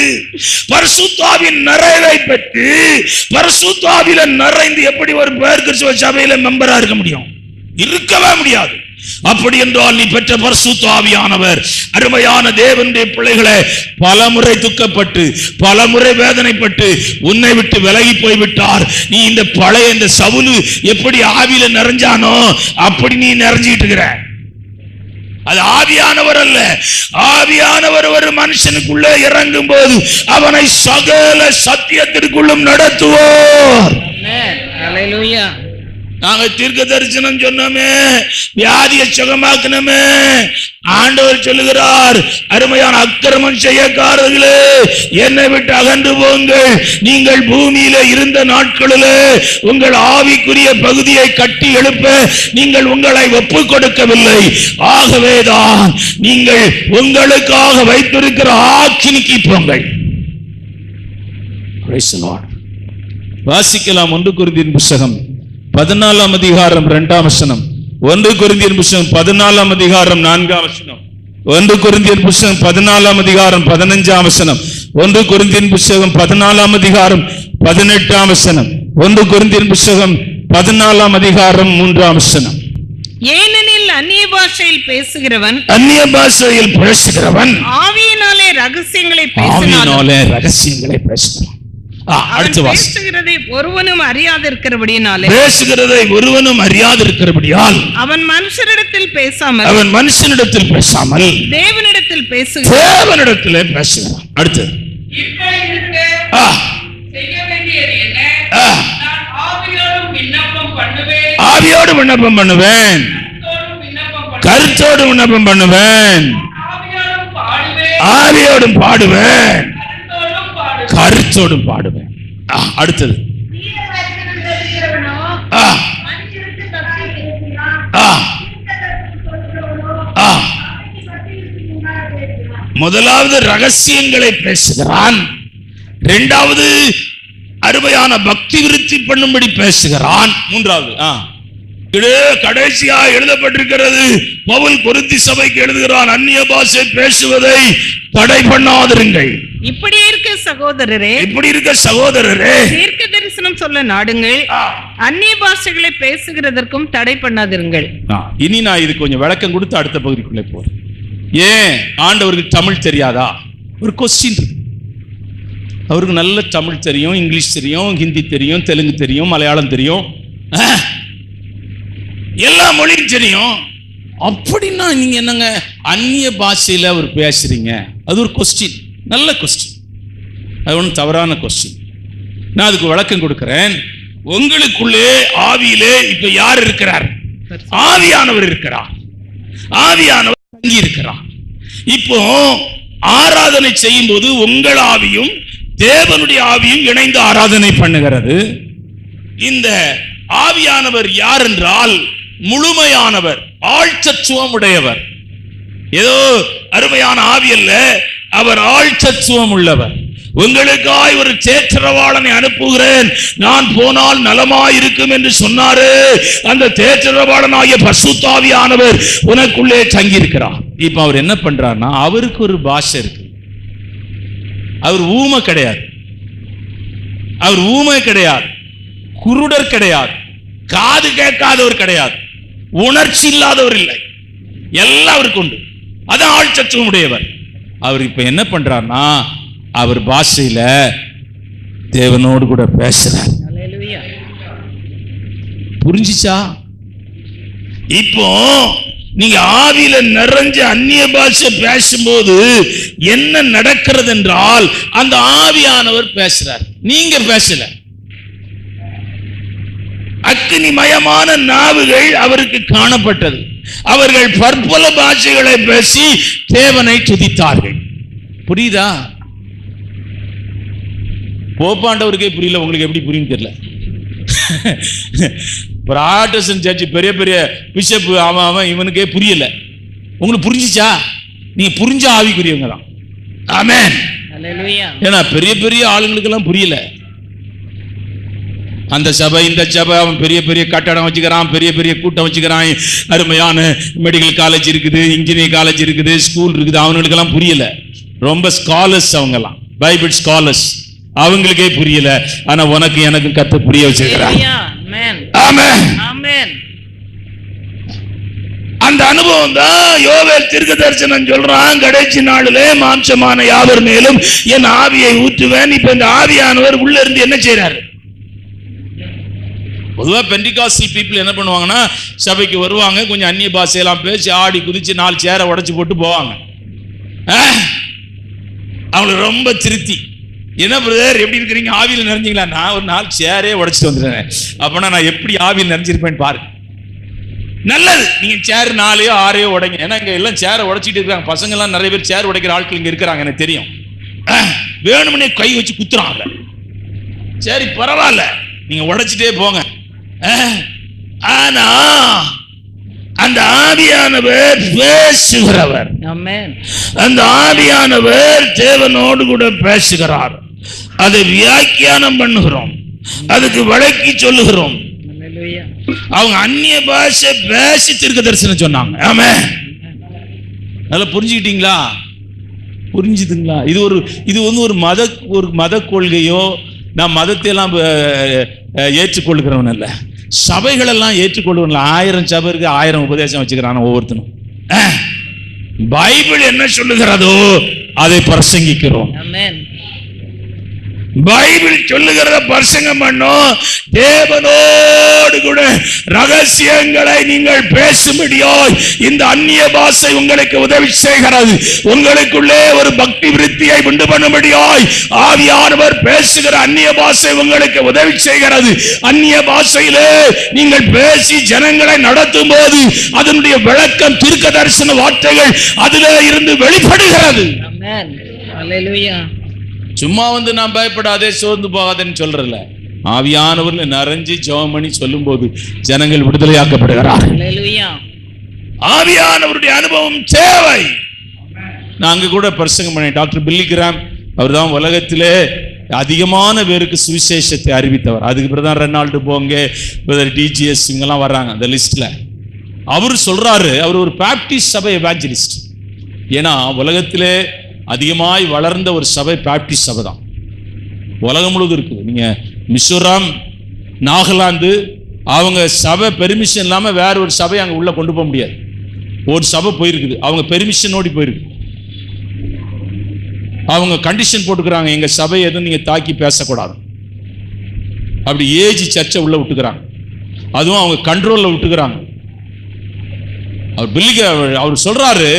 பரிசுத்தாவின் நிறைவை பெற்று பரிசுத்தாவில நிறைந்து எப்படி ஒரு பேர் கிறிஸ்தவ சபையில மெம்பரா இருக்க முடியும்? இருக்கவே முடியாது. அப்படி என்றால் நீ பெற்ற பரிசுத்த ஆவியானவர் அருமையான தேவனுடைய பிள்ளைகளை பலமுறை துக்கப்பட்டு பலமுறை வேதனைப்பட்டு உன்னை விட்டு விலகி போய்விட்டார். நீ இந்த பழைய இந்த சவுலு எப்படி ஆவியில நிறைஞ்சானோ அப்படி நீ நிறைஞ்சிட்டு இருக்கிற. அது ஆவியானவர் அல்ல. ஆவியானவர் ஒரு மனுஷனுக்குள்ளே இறங்கும் போது அவனை சகல சத்தியத்திற்குள்ளும் நடத்துவார். ஹல்லேலூயா. நாங்க தீர்க்க தரிசனம் சொன்னோமே, வியாதியை சுகமாக்கணுமே, ஆண்டவர் சொல்லுகிறார், அருமையான அக்கிரமம் செய்யக்காரர்களே என்னை விட்டு அகன்று போங்கள். நீங்கள் பூமியில இருந்த நாட்களிலே உங்கள் ஆவிக்குரிய பகுதியை கட்டி எழுப்ப நீங்கள் உங்களை ஒப்புக் கொடுக்கவில்லை. ஆகவேதான் நீங்கள் உங்களுக்காக வைத்திருக்கிற ஆக்கினிக்கு போங்கள். வாசிக்கலாம் 1 கொரிந்தியர் புத்தகம் 14ஆம் அதிகாரம் 2ஆம் வசனம். 1 கொரிந்தியர் புத்தகம் 14ஆம் அதிகாரம் 4ஆம் வசனம். 1 கொரிந்தியர் புத்தகம் 14ஆம் அதிகாரம் 15ஆம் வசனம். 1 கொரிந்தியர் புத்தகம் 14ஆம் அதிகாரம் 18ஆம் வசனம். 1 கொரிந்தியர் புத்தகம் 14ஆம் அதிகாரம் 3ஆம் வசனம். ஏனெனில் அந்நிய பாஷையில் பேசுகிறவன் ஆவியினாலே ரகசியங்களை பேசினாலும் அடுத்த பேசுகிறதை ஒருவனும் அறியாதிருக்கிறபடியால் அவன் மனுஷனிடத்தில் பேசாமல் தேவனிடத்தில் பேசுகிறான். அடுத்து ஆவியோடு விண்ணப்பம் பண்ணுவேன், கருத்தோடு விண்ணப்பம் பண்ணுவேன், ஆவியோடும் பாடுவேன், கருத்தோடும் பாடுவேன். அடுத்தது முதலாவது ரகசியங்களை பேசுகிறான், இரண்டாவது அருமையான பக்தி விருத்தி பண்ணும்படி பேசுகிறான், மூன்றாவது கடைசியா எழுதப்பட்டிருக்கிறது. பவுல் கொரிந்தி சபைக்கு எழுதுகிறான், அந்நிய பாஷை பேசுவதை தடை பண்ணாதிருங்கள். இப்படி இருக்க சகோதரரே, தீர்க்க தரிசனம் சொல்ல நாடுங்கள், அந்நிய பாஷைகளை பேசுகிறதற்கும் தடை பண்ணாதிருங்கள். இனி நான் இது கொஞ்சம் விளக்கம் கொடுத்து அடுத்த பகுதிக்குள்ளே போறேன். ஏன் ஆண்டவருக்கு தமிழ் தெரியாதா? ஒரு கொஸ்டின். அவருக்கு நல்ல தமிழ் தெரியும், இங்கிலீஷ் தெரியும், ஹிந்தி தெரியும், தெலுங்கு தெரியும், மலையாளம் தெரியும், எல்லா மொழியும் தெரியும். அப்படின்னா நீங்க என்னங்க அந்நிய பாஷையில அவர் பேசுறீங்க? அது ஒரு கொஸ்டின், நல்ல கொஸ்டின், அது ஒன்றும் தவறான கொஸ்டின். நான் அதுக்கு விளக்கம் கொடுக்கிறேன். உங்களுக்குள்ளே ஆவியிலே இப்ப யார் இருக்கிறார்? ஆவியானவர் இருக்கிறார். ஆவியானவர் தங்கி இருக்கிறார். இப்போ ஆராதனை செய்யும் போது உங்கள் ஆவியும் தேவனுடைய ஆவியும் இணைந்து ஆராதனை பண்ணுகிறது. இந்த ஆவியானவர் யார் என்றால் முழுமையானவர், ஆழ்சத்துவம் உடையவர். ஏதோ அருமையான ஆவி அல்ல, அவர் ஆழ்சத்துவம் உள்ளவர். உங்களுக்காய் ஒரு தேற்றரவாளனை அனுப்புகிறேன், நான் போனால் நலமாயிருக்கும் என்று சொன்னாரு. அந்த தேற்றரவாளனாகிய பரிசுத்த ஆவியானவர் உனக்குள்ளே தங்கியிருக்கிறார். இப்ப அவர் என்ன பண்றாருன்னா, அவருக்கு ஒரு பாஷை இருக்கு. அவர் ஊமை கிடையாது, அவர் ஊமை கிடையாது, குருடர் கிடையாது, காது கேட்காதவர் கிடையாது, உணர்ச்சி இல்லாதவர் இல்லை, எல்லாம் அவருக்கு உண்டு. அதான் ஆழ்சத்துவம் உடையவர். அவர் இப்ப என்ன பண்றாருன்னா, அவர் பாஷையில தேவனோடு கூட பேசுறார். புரிஞ்சிச்சா? இப்போ நீங்க ஆவியில நிறைஞ்ச அந்நிய பாஷை பேசும்போது என்ன நடக்கிறது என்றால், அந்த ஆவியானவர் பேசுறார், நீங்க பேசல. அக்னிமயமான நாவுகள் அவருக்கு காணப்பட்டது. அவர்கள் பற்பல பாஷைகளை பேசி தேவனை துதித்தார்கள். புரியுதா? போப்பாண்டவருக்கே புரியல, உங்களுக்கு எப்படி புரியும் தெரியல. பிராட்டஸ்டன்ட் சர்ச் பெரிய பெரிய பிஷப் அவன் இவனுக்கே புரியல. உங்களுக்கு புரிஞ்சிச்சா? நீங்க புரிஞ்ச ஆவிக்குரியவங்க தான். ஆமென். ஏன்னா பெரிய பெரிய ஆளுங்களுக்கு எல்லாம் புரியல. அந்த சபை இந்த சபை, அவன் பெரிய பெரிய கட்டடம் வச்சுக்கிறான், பெரிய பெரிய கூட்டம் வச்சுக்கிறான், அருமையான மெடிக்கல் காலேஜ் இருக்குது, இன்ஜினியரிங் காலேஜ் இருக்குது, ஸ்கூல் இருக்குது. அவனுக்கெல்லாம் புரியல. ரொம்ப ஸ்காலர்ஸ் அவங்கெல்லாம், பைபிள் ஸ்காலர்ஸ், அவங்களுக்கே புரியல. ஆனா உனக்கு எனக்கு கத்த புரிய வச்சிருக்கிறார். அந்த அனுபவம் தான் யோவேல் தீர்க்க தரிசனம் சொல்றான். கடைசி நாளிலே மாம்சமான யாவர் மேலும் என் ஆவியை ஊற்றுவேன். இப்ப இந்த ஆவியானவர் உள்ள இருந்து என்ன செய்யறாரு? பொதுவா பெண்டிகாஸ்டல் பீப்புள் என்ன பண்ணுவாங்கன்னா, சபைக்கு வருவாங்க, கொஞ்சம் அந்நிய பாஷையெல்லாம் பேசி ஆடி குதிச்சு 4 சேரை உடைச்சு போட்டு போவாங்க. அவங்களுக்கு ரொம்ப திருப்தி. என்ன பிரதர் எப்படி இருக்கிறீங்க, ஆவியில் நிறைஞ்சிங்களா? நான் ஒரு 4 சேரே உடைச்சிட்டு வந்துடுறேன். அப்பனா நான் எப்படி ஆவியில் நிறைஞ்சிருப்பேன்னு பாருங்க. நல்லது, நீங்க சேர் 4 6 உடைங்க. ஏன்னா இங்க எல்லாம் சேரை உடைச்சிட்டு இருக்காங்க. பசங்க எல்லாம் நிறைய பேர் சேர் உடைக்கிற ஆட்கள் இங்க இருக்கிறாங்க, எனக்கு தெரியும். வேணும்னே கை வச்சு குத்துறாங்க. சரி பரவாயில்ல, நீங்க உடைச்சிட்டே போங்க. ஆனா அந்த ஆவியானவர் பேசுகிறவர். அந்த ஆவியானவர் தேவனோடு கூட பேசுகிறார். அதை வியாக்கியானம் பண்ணுகிறோம், அதுக்கு வழக்கி சொல்லுகிறோம். அவங்க அந்நிய பாஷை பேசி தீர்க்க தரிசனம் சொன்னாங்க. ஆமென். நல்லா புரிஞ்சுக்கிட்டீங்களா? புரிஞ்சுதுங்களா? இது ஒரு மத கொள்கையோ, நான் மதத்தை எல்லாம் ஏற்றுக்கொள்கிறவன் அல்ல. சபைகள் எல்லாம் ஏற்றுக்கொள்வதில்லை. 1000 சபை இருக்கு, 1000 உபதேசம் வச்சுக்கிறான் ஒவ்வொருத்தனும். பைபிள் என்ன சொல்லுகிறதோ அதை பிரசங்கிக்கிறோம். பைபிள் சொல்லுகிறத பிரசங்கம் பண்ணோம். தேவனோடு கூட ரகசியங்களை நீங்கள் பேசும்படியாய் இந்த அந்நிய பாஷை உங்களுக்கு உதவி செய்கிறது. உங்களுக்குள்ளே ஒரு பக்தி விருத்தியை உண்டு பண்ணும்படியாய் ஆவியானவர் பேசுகிற அந்நிய பாஷை உங்களுக்கு உதவி செய்கிறது. அந்நிய பாஷையிலே நீங்கள் பேசி ஜனங்களை நடத்தும் போது அதனுடைய விளக்கம், தீர்க்க தரிசன வார்த்தைகள் அதிலே இருந்து வெளிப்படுகிறது. சும்மா வந்து நான் பயப்படாதே சோர்ந்து போகாதேன்னு சொல்றல, ஆவியானவர்ல நிறைஞ்சு ஜெபம் பண்ணி சொல்லும் போது ஜனங்கள் விடுதலையாக்கப்படுகிறார்கள். ஆவியானவருடைய அனுபவம் தேவை. நான் அங்க கூட பிரசங்கம் பண்ணேன். டாக்டர் பில்லி கிராம், அவர் தான் உலகத்திலே அதிகமான பேருக்கு சுவிசேஷத்தை அறிவித்தவர். அதுக்கு பிரதான் ரெனால்டு போங்க, டிஜிஎஸ் இவங்கெல்லாம் வர்றாங்க அந்த லிஸ்ட்ல. அவர் சொல்றாரு, அவர் ஒரு பாப்டிஸ்ட் சபை எவாஞ்சலிஸ்ட். ஏன்னா உலகத்திலே அதிகமாய் வளர்ந்த ஒரு சபை பாப்டிஸ்ட் சபை தான். உலகம் முழுவதும் இருக்குது. நீங்க மிசோரம், நாகாலாந்து, அவங்க சபை பெர்மிஷன் இல்லாம வேற ஒரு சபை அங்க உள்ள கொண்டு போக முடியாது. ஒரு சபை போயிருக்குது, அவங்க பெர்மிஷனோடி போயிருக்கு. அவங்க கண்டிஷன் போட்டுக்கிறாங்க, எங்க சபை எதுவும் நீங்க தாக்கி பேசக்கூடாது. அப்படி ஏஜி சர்ச்சை உள்ள விட்டுக்கிறாங்க, அதுவும் அவங்க கண்ட்ரோல்ல விட்டுக்கிறாங்க. அவர் சொல்றாரு,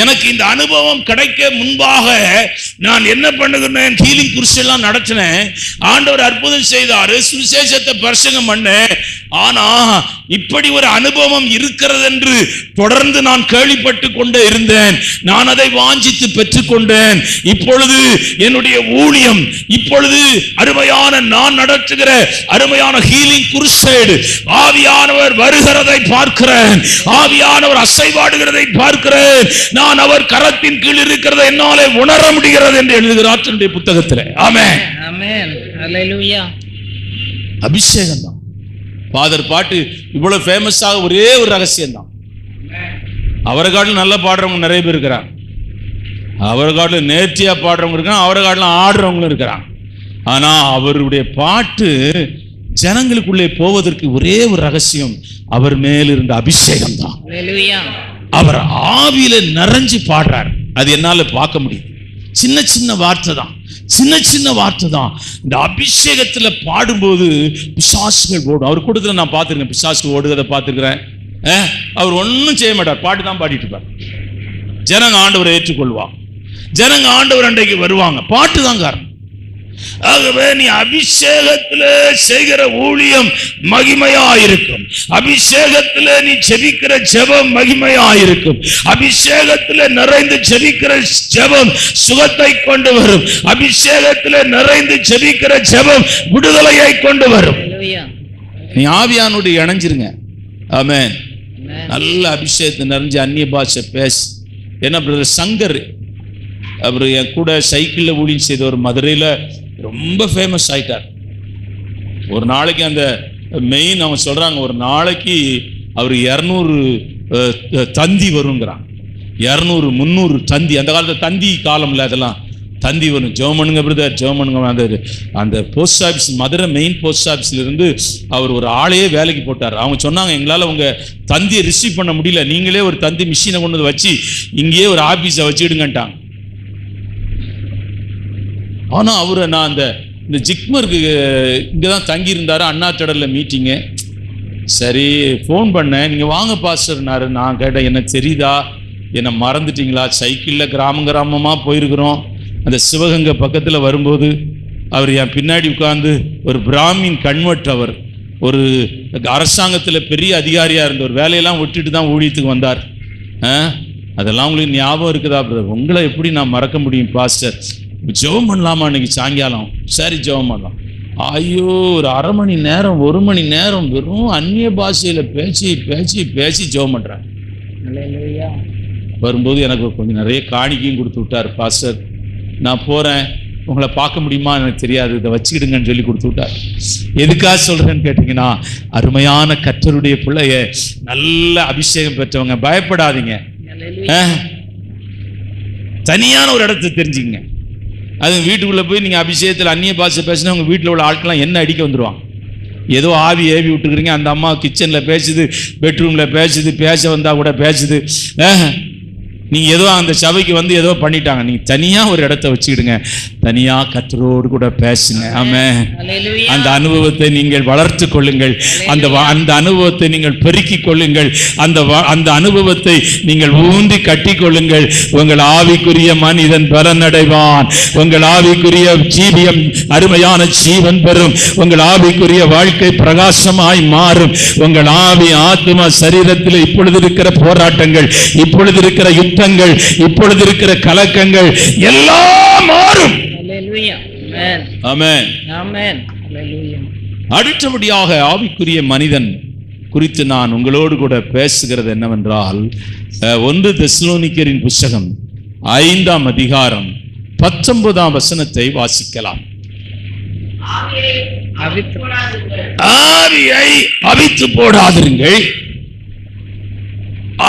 எனக்கு இந்த அனுபவம் கிடைக்க முன்பாக நான் என்ன பண்ணுகிறேன், ஹீலிங் குருஸ் எல்லாம் நடத்தினேன், ஆண்டவர் அற்புதம் செய்தாரு, சுவிசேஷத்தை பிரசங்கம் பண்ணேன். ஆனா இப்படி ஒரு அனுபவம் இருக்கிறது என்று தொடர்ந்து நான் கேள்விப்பட்டு கொண்டே இருந்தேன். நான் அதை வாஞ்சித்து பெற்றுக்கொண்டேன். இப்பொழுது என்னுடைய ஊழியம், இப்பொழுது அருமையான நான் நடத்துகிற அருமையான ஹீலிங் குருசேடு, ஆவியானவர் வருகிறதை பார்க்கிறேன், ஆவியானவர் அசைவாடுகிறதை பார்க்கிறேன். நான் அவர் கரத்தின் கீழ் இருக்கிறதை என்னாலே உணர முடிகிறது என்று எழுதுகிறார் தன்னுடைய புத்தகத்தில். ஆமென், ஆமென், ஹல்லேலூயா. அபிஷேகம் தான். ஃபாதர் பாட்டு இவ்வளவு ஃபேமஸாக ஒரே ஒரு ரகசியம் தான். அவரை காட்டிலும் நல்லா பாடுறவங்க நிறைய பேர் இருக்கிறாங்க, அவரை காட்டிலும் நேர்த்தியா பாடுறவங்க இருக்காங்க, அவரை காட்டிலும் ஆடுறவங்களும் இருக்கிறாங்க. ஆனா அவருடைய பாட்டு ஜனங்களுக்குள்ளே போவதற்கு ஒரே ஒரு ரகசியம், அவர் மேல் இருந்த அபிஷேகம் தான். அவர் ஆவியில நிறைஞ்சு பாடுறார். அது என்னால பார்க்க முடியும். சின்ன சின்ன வார்த்தை தான், சின்ன சின்ன வார்த்தை தான். இந்த அபிஷேகத்துல பாடும்போது பிசாசுகள் ஓடும். அவர் கூட்டத்தில் நான் பார்த்துருக்கேன், பிசாசுகள் ஓடுகிறத பார்த்துருக்கிறேன். அவர் ஒன்றும் செய்ய மாட்டார், பாட்டு தான் பாடிட்டு இருப்பார். ஜனங்க ஆண்டவரை ஏற்றுக்கொள்வாங்க, ஜனங்க ஆண்டவர் அன்றைக்கு வருவாங்க, பாட்டு தான் காரணம். ஆகவே நீ அபிஷேகத்துல செய்கிற ஊழியம் மகிமையாயிருக்கும், அபிஷேகத்துல நீ ஜெபிக்கிற ஜெபம் மகிமையாயிருக்கும், அபிஷேகத்துல நிறைந்து ஜெபிக்கிற ஜெபம் சுகத்தை கொண்டு வரும், அபிஷேகத்துல நிறைந்து ஜெபிக்கிற ஜெபம் விடுதலையை கொண்டு வரும். நீ ஆவியானோடு இணைஞ்சிருங்க. ஆமென். நல்ல அபிஷேகத்தை நிறைஞ்சு அந்நிய பாஷை பேசு. என்ன பிரதர் சங்கர், அவர் என் கூட சைக்கிளில் ஊழியம் செய்த ஒரு மதுரையில் ரொம்ப ஃபேமஸ் ஆயிட்டார். ஒரு நாளைக்கு அந்த மெயின் அவங்க சொல்றாங்க, ஒரு நாளைக்கு அவர் 200 தந்தி வருங்கிறாங்க. 200 300 தந்தி. அந்த காலத்தில் தந்தி காலம்ல, அதெல்லாம் தந்தி வரும். ஜெர்மனுங்க பிரதர், ஜெர்மனுங்க. அந்த post office, Madurai main post ஆஃபீஸ்ல இருந்து அவர் ஒரு ஆளையே வேலைக்கு போட்டார். அவங்க சொன்னாங்க, எங்களால் உங்க தந்தியை ரிசீவ் பண்ண முடியல, நீங்களே ஒரு தந்தி மிஷினை கொண்டு வந்து வச்சு இங்கேயே ஒரு ஆபீஸை வச்சுடுங்கட்டாங்க. ஆனா அவரை நான் இந்த ஜிக்மருக்கு இங்கதான் தங்கி இருந்தாரு, அண்ணா திடல்ல மீட்டிங்கு. சரி ஃபோன் பண்ணேன், நீங்க வாங்க பாஸ்டர்னாரு. நான் கேட்டேன், எனக்கு தெரியுதா, என்னை மறந்துட்டீங்களா? சைக்கிள்ல கிராமமா போயிருக்கிறோம். அந்த சிவகங்கை பக்கத்துல வரும்போது அவர் என் பின்னாடி உட்கார்ந்து, ஒரு பிராமின் கன்வெர்ட், அவர் ஒரு அரசாங்கத்துல பெரிய அதிகாரியா இருந்த, ஒரு வேலையெல்லாம் விட்டுட்டு தான் ஊழியத்துக்கு வந்தார். அதெல்லாம் உங்களுக்கு ஞாபகம் இருக்குதா பிரதர்? உங்களை எப்படி நான் மறக்க முடியும் பாஸ்டர்? ஜெபம் பண்ணலாமா இன்னைக்கு சாயங்காலம்? சரி ஜெபம் பண்ணலாம். ஐயோ, ஒரு அரை மணி நேரம் 1 மணி நேரம் வெறும் அந்நிய பாஷையில பேசி பேசி பேசி ஜெபம் பண்றாங்க. வரும்போது எனக்கு கொஞ்சம் நிறைய காணிக்கையும் கொடுத்து விட்டார். பாஸ்டர் நான் போறேன், உங்களை பார்க்க முடியுமா எனக்கு தெரியாது, இதை வச்சுக்கிடுங்கன்னு சொல்லி கொடுத்து விட்டார். எதுக்காக சொல்றேன்னு கேட்டீங்கன்னா, அருமையான கர்த்தருடைய பிள்ளைய, நல்ல அபிஷேகம் பெற்றவங்க, பயப்படாதீங்க. தனியான ஒரு இடத்தை தெரிஞ்சுங்க. அது வீட்டுக்குள்ள போய் நீங்க அபிஷேகத்தில் அந்நிய பாஷை பேசினா உங்க வீட்டில் உள்ள ஆட்கள்லாம் என்ன அடிக்க வந்துடுவாங்க. ஏதோ ஆவி ஏவி விட்டுக்கிறீங்க, அந்த அம்மா கிச்சன்ல பேசுது, பெட்ரூம்ல பேசுது, பேச வந்தா கூட பேசுது. நீங்க ஏதோ அந்த சபைக்கு வந்து ஏதோ பண்ணிட்டாங்க. நீங்க தனியா ஒரு இடத்த வச்சுக்கிடுங்க, தனியா கர்த்தரோடு கூட பேசுங்க. ஆமென். அந்த அனுபவத்தை நீங்கள் வளர்த்து கொள்ளுங்கள், அந்த அனுபவத்தை நீங்கள் பெருக்கிக் கொள்ளுங்கள், அந்த அனுபவத்தை நீங்கள் ஊன்றி கட்டி கொள்ளுங்கள். உங்கள் ஆவிக்குரிய மனிதன் பலனடைவான், உங்கள் ஆவிக்குரிய ஜீவியம் அருமையான ஜீவன் பெறும், உங்கள் ஆவிக்குரிய வாழ்க்கை பிரகாசமாய் மாறும். உங்கள் ஆவி ஆத்மா சரீரத்தில் இப்பொழுது இருக்கிற போராட்டங்கள், இப்பொழுது இருக்கிற யுத்தங்கள், இப்பொழுது இருக்கிற கலக்கங்கள் எல்லாம் மாறும். ஆமென், ஆமென். அடுத்தபடியாக ஆவிக்குரிய மனிதன் குறித்து நான் உங்களோடு கூட பேசுகிறது என்னவென்றால், 1 தெசலோனிக்கரின் புத்தகம் 5ஆம் அதிகாரம் 19ஆம் வசனத்தை வாசிக்கலாம். ஆவியை அவித்து போடாதிருங்கள்,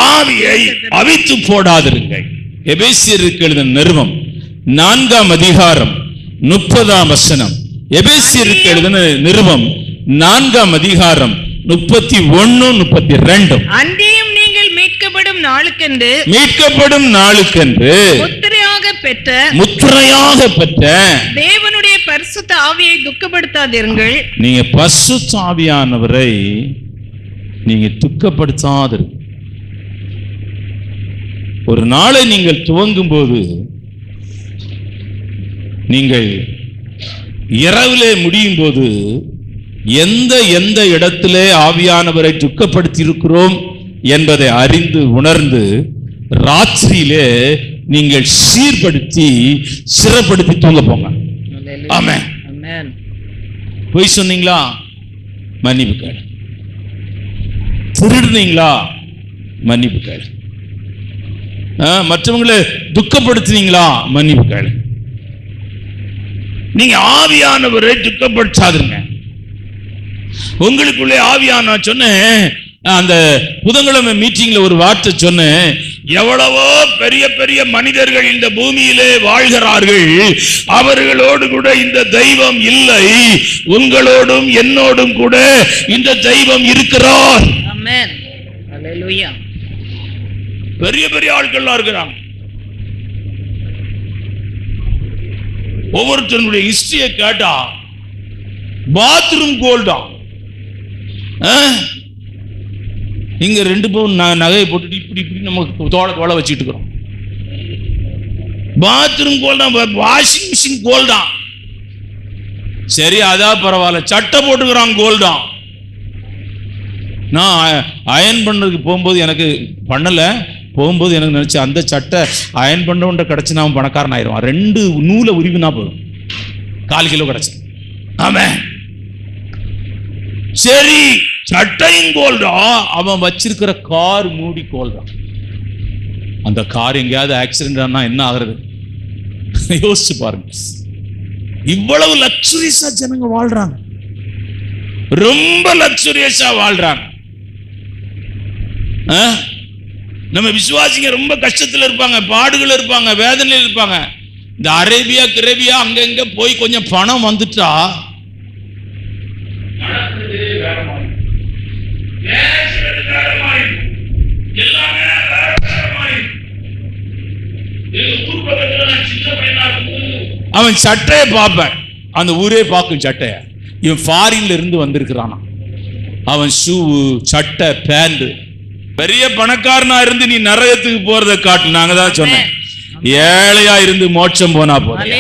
ஆவியை அவித்து போடாதிருங்கள். எபேசியருக்கு எழுதின நிருபம் 4ஆம் அதிகாரம் 30ஆம் வசனம். எபேசியருக்கு எழுதின நிருபம் 4ஆம் அதிகாரம் 31, 32. அன்றியும் நீங்கள் மீட்கப்படும் நாளுக்கென்று முத்திரையாக பெற்ற தேவனுடைய பரிசுத்த ஆவியை துக்கப்படுத்தாதீர்கள். நீங்க பரிசுத்த ஆவியானவரை நீங்க துக்கப்படுத்தாதீர்கள். ஒரு நாளை நீங்கள் துவங்கும் போது நீங்கள் இரவிலே முடியும் போது எந்த இடத்திலே ஆவியானவரை துக்கப்படுத்தி இருக்கிறோம் என்பதை அறிந்து உணர்ந்து ராத்திரியிலே நீங்கள் சிறப்படுத்தி தூங்க போங்க. ஆமென். பொய் சொன்னீங்களா? மன்னிப்பு கேளு. திருடுனீங்களா? மன்னிப்பு கேளு. மற்றவங்களை துக்கப்படுத்தினீங்களா? மன்னிப்பு கேளு. நீங்க ஆவியானவரை துக்கப்படுத்தாதுங்க. உங்களுக்குள்ளே ஆவியான சொன்னேன், அந்த புதன்கிழமை மீட்டிங்ல ஒரு வார்த்தை சொன்னேன். எவ்வளவோ பெரிய பெரிய மனிதர்கள் இந்த பூமியிலே வாழ்கிறார்கள், அவர்களோடு கூட இந்த தெய்வம் இல்லை. உங்களோடும் என்னோடும் கூட இந்த தெய்வம் இருக்கிறார். ஆமென். ஹல்லேலூயா. பெரிய பெரிய ஆட்கள் இருக்கிறாங்க. ஒவ்வொருத்தருடைய ஹிஸ்டரியை கேட்டா பாத்ரூம் கோல்டா. இங்க 2 பவுன் நகையை போட்டுட்டு இப்படி நம்ம தோளை வச்சுட்டு இருக்கிறோம். பாத்ரூம் கோல்டா, வாஷிங் மிஷின் கோல்டா. சரி, அதான் பரவாயில்ல. சட்டை போட்டுக்கிறான் கோல்டா. நான் அயன் பண்ணதுக்கு போகும்போது எனக்கு பண்ணல, போகும்போது எனக்கு நினைச்சு அந்த சட்டை அயன் பண்ண கிடைச்சு நான் பணக்காரன் ஆயிரும். 2 நூலை உரிவுனா போதும், 4 கிலோ கிடைச்சு. ஆமென். சரி, சட்டையும் கோல்டா, அவன் வச்சிருக்கிற கார் மூடி கோல்டா. அந்த கார் எங்கேயாவது ஆக்சிடென்ட் ஆனா என்ன ஆகுறது? யோசிச்சு பாருங்க. இவ்வளவு லக்ஸுரியஸா ஜனங்க வாழ்றாங்க, ரொம்ப லக்ஸுரியஸா வாழ்றாங்க. நம்ம விசுவாசிங்க ரொம்ப கஷ்டத்துல இருப்பாங்க, பாடுகள் இருப்பாங்க, வேதனையில் இருப்பாங்க. இந்த அரேபியா கிரேபியா அங்க போய் கொஞ்சம் பணம் வந்துட்டா அவன் சட்டையை பார்ப்பேன், அந்த ஊரே பார்க்கும் சட்டைய. இவன் ஃபாரின்ல இருந்து வந்திருக்கிறானா. அவன் ஷூ, சட்டை, பேண்ட். பெரிய பணக்காரனா இருந்து நீ நரகத்துக்கு போறதை காட்டு. நாங்க தான் சொன்னேன், ஏழையா இருந்து மோட்சம் போனா போதும்.